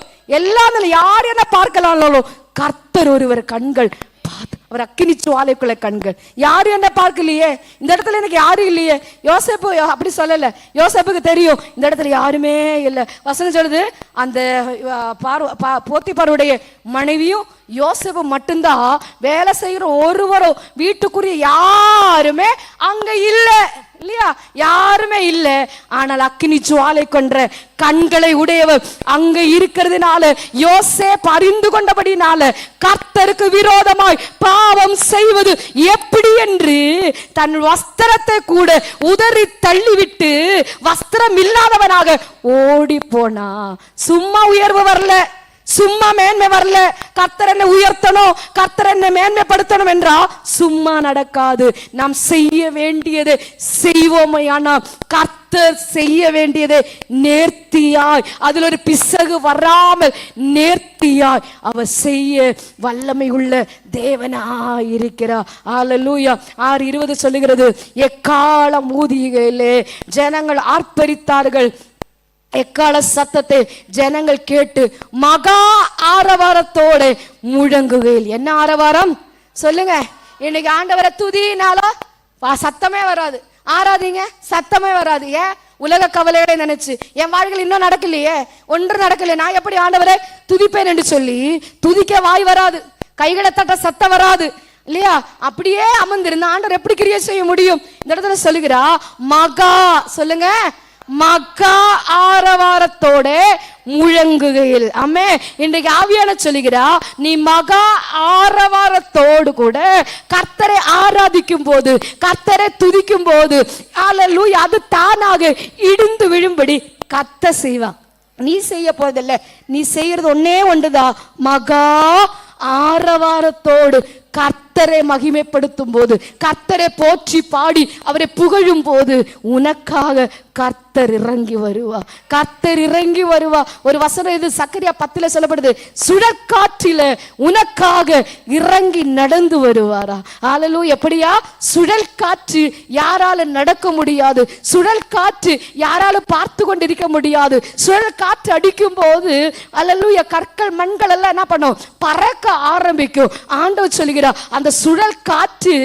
யார் என்ன பார்க்கலாம், கர்த்தர் ஒருவர் கண்கள் பார்த்து, அவர் அக்கினி ஜுவாலைக்குள்ள கண்கள். யாரும் என்ன பார்க்கலையே, இந்த இடத்துல எனக்கு யாரும் இல்லையே. யோசேப்பு அப்படி சொல்லல, யோசேப்புக்கு தெரியும் இந்த இடத்துல யாருமே இல்லை. வசனம் சொல்லுது, அந்த போத்திபாருடைய மனைவியும் யோசேப்பு மட்டும்தான் வேலை செய்கிற ஒருவரும் வீட்டுக்குரிய யாருமே அங்க இல்லை இல்லையா? யாருமே இல்லை. ஆனால் அக்கினி ஜுவாலை கொன்ற கண்களை உடையவர் அங்க இருக்கிறதுனால, யோசேப்பு அறிந்து கொண்டபடினால, கர்த்தருக்கு விரோதமாய் பாவம் செய்வது எப்படி என்று தன் வஸ்திரத்தை கூட உதறி தள்ளிவிட்டு வஸ்திரம் இல்லாதவனாக ஓடி போனா. சும்மா உயர்வு வரல, சும்மா மேன்மை வரல. கர்த்தர் என்னை உயர்த்தணும், கர்த்தர் என்னை மேன்மைப்படுத்தணும் என்றா சும்மா நடக்காது. நாம் செய்ய வேண்டியது செய்வோமையானா, கர்த்தர் செய்ய வேண்டியதை நேர்த்தியாய், அதில் ஒரு பிசகு வராமல் நேர்த்தியாய் அவர் செய்ய வல்லமை உள்ள தேவனாய் இருக்கிறார். அல்லேலூயா. 6:20 சொல்லுகிறது, எக்காலம் ஊதியிலே ஜனங்கள் ஆர்ப்பரித்தார்கள். எக்கால சத்தத்தை ஜனங்கள் கேட்டு மகா ஆரவாரத்தோட முழங்குகையில். என்ன ஆரவாரம் சொல்லுங்க? இன்னைக்கு ஆண்டவரை துதினாலோ சத்தமே வராது, ஆராதிங்க சத்தமே வராது. ஏன்? உலக கவலையோட நினைச்சு என் வாழ்க்கையில் இன்னும் நடக்கலையே, ஒன்று நடக்கலையே, நான் எப்படி ஆண்டவரை துதிப்பேன் என்று சொல்லி துதிக்க வாய் வராது, கைகளை தட்ட சத்தம் வராது இல்லையா? அப்படியே அமர்ந்திருந்த ஆண்டவர் எப்படி கிரியை செய்ய முடியும்? இந்த இடத்துல சொல்லுகிறா, மகா சொல்லுங்க, மகா ஆரவாரத்தோட முழங்குகையில். ஆமே. இன்றைக்கு ஆவியான சொல்லுகிறா, நீ மகா ஆரவாரத்தோடு கூட கர்த்தரை ஆராதிக்கும் போது, கர்த்தரை துதிக்கும் போது, அல்லேலூயா, அது தானாக இடிந்து விழும்படி கர்த்தர் செய்வா. நீ செய்ய போறதில்ல, நீ செய்யறது ஒன்னே ஒன்றுதான், மகா ஆரவாரத்தோடு கர்த்தரை மகிமைப்படுத்தும் போது, கர்த்தரை போற்றி பாடி அவரை புகழும் போது உனக்காக கர்த்தர் இறங்கி வருவா, கர்த்தர் இறங்கி வருவா. ஒரு வசனம் இது சக்கரியா 10 சொல்லப்படுது, சுழற்காற்றில உனக்காக இறங்கி நடந்து வருவாரா. அல்லேலூயா. எப்படியா? சுழல் காற்று யாரால நடக்க முடியாது, சுழல் காற்று யாரால பார்த்து கொண்டிருக்க முடியாது. சுழல் காற்று அடிக்கும் போது அல்லேலூயா, கற்கள் மண்கள் எல்லாம் என்ன பண்ணும்? பறக்க ஆரம்பிக்கும். ஆண்டவர் சொல்லுகிறார், அந்த சுழல் காற்று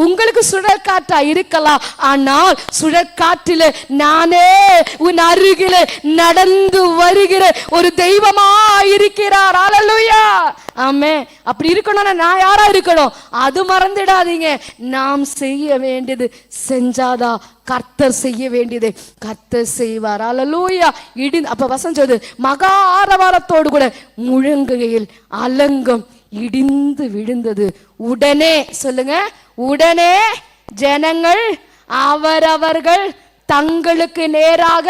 உங்களுக்கு சுழல் காற்றா இருக்கலாம், ஆனால் சுழல் காற்றில நானே உன் அருகில நடந்து வருகிற ஒரு தெய்வமா இருக்கிறார். அல்லேலூயா. ஆமே. அப்படி இருக்கணும்னா நான் யாரா இருக்கணும்? அது மறந்துடாதீங்க. நாம் செய்ய வேண்டியது செஞ்சாதா கர்த்தர் செய்ய வேண்டியதை கர்த்தர் செய்வார். அல்லேலூயா. அப்ப வசனம் சொல்லுது, மகா ஆரவாரத்தோடு கூட முழங்குகையில் அலங்கம் இடிந்து விழுந்தது. உடனே சொல்லுங்க, உடனே ஜனங்கள் அவரவர்கள் தங்களுக்கு நேராக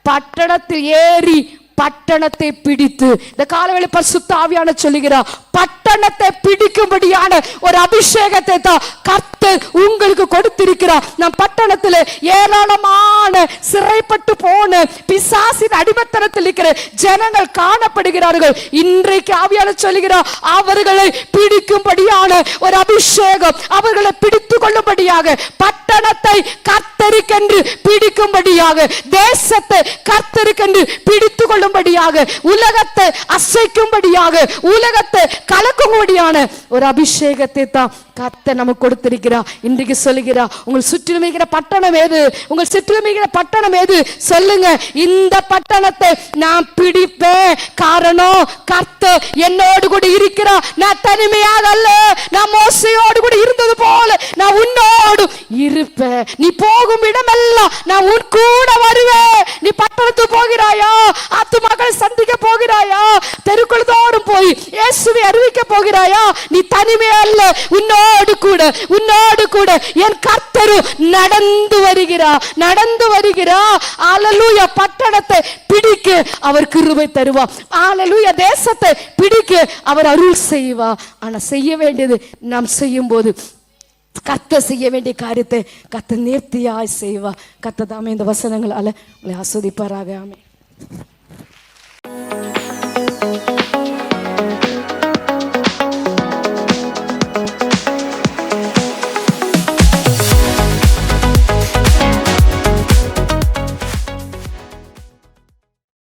பட்டணத்தில் ஏறி பட்டணத்தை பிடித்து, இந்த காலவேளை பரிசுத்த ஆவியான சொல்லுகிறார், பட்டணத்தை பிடிக்கும்படியான ஒரு அபிஷேகத்தை தான் கர்த்தர் உங்களுக்கு கொடுத்திருக்கிறார். நம் பட்டணத்தில் ஏராளமான சிறைப்பட்டு போன பிசாசின் அடிமைத்தனத்தில் இருக்கிற ஜனங்கள் காணப்படுகிறார்கள். இன்றைக்கு ஆவியான சொல்லுகிறார், அவர்களை பிடிக்கும்படியான ஒரு அபிஷேகம், அவர்களை பிடித்துக் கொள்ளும்படியாக, பட்டணத்தை கர்த்தருக்கென்று பிடிக்கும்படியாக, தேசத்தை கர்த்தருக்கென்று பிடித்துக் கொள்ளும், உலகத்தை அசைக்கும்படியாக, உலகத்தை கலக்கும்படியான ஒரு அபிஷேகத்தை தான் கர்த்தர் நமக்கு கொடுத்திருக்கிறார். இன்றைக்கு சொல்லுகிறார், உங்கள் சுற்றிலுமிக்கிற பட்டணம் ஏது? உங்கள் சுற்றிலுமிக்கிற பட்டணம் ஏது? சொல்லுங்க, இந்த பட்டணத்தை நான் பிடிப்பேன். காரணம், கர்த்தர் என்னோடு கூட இருக்கிறார். நான் தனிமையாக அல்ல, நான் மோசையோடு கூட இருந்தது போல நான் உன்னோடு இருப்பேன். நீ போகும் இடமெல்லாம் நான் உன் கூட வருவேன். நீ பட்டணத்துக்கு போகிறாயா? மக்களை சந்திக்க போகிறாயா? தெருக்குள் தோறும் போய் இயேசுவை அறிவிக்க போகிறாயா? நீ தனிமே அல்ல, உன்னோடு கூட, உன்னோடு கூட என் கர்த்தர் நடந்து வருகிறார், நடந்து வருகிறார். அல்லேலூயா. பட்டணத்தை பிடிக்க அவர் கிருபை தருவார். அல்லேலூயா. தேசத்தை பிடிக்க அவர் அருள் செய்வார். ஆனா செய்ய வேண்டியது நாம் செய்யும் போது கத்த செய்ய வேண்டிய காரியத்தை கத்த நேர்த்தியாய் செய்வா. கத்த தாமே இந்த வசனங்களால உங்களை ஆஸ்வதிப்பாராக. ஆமென்.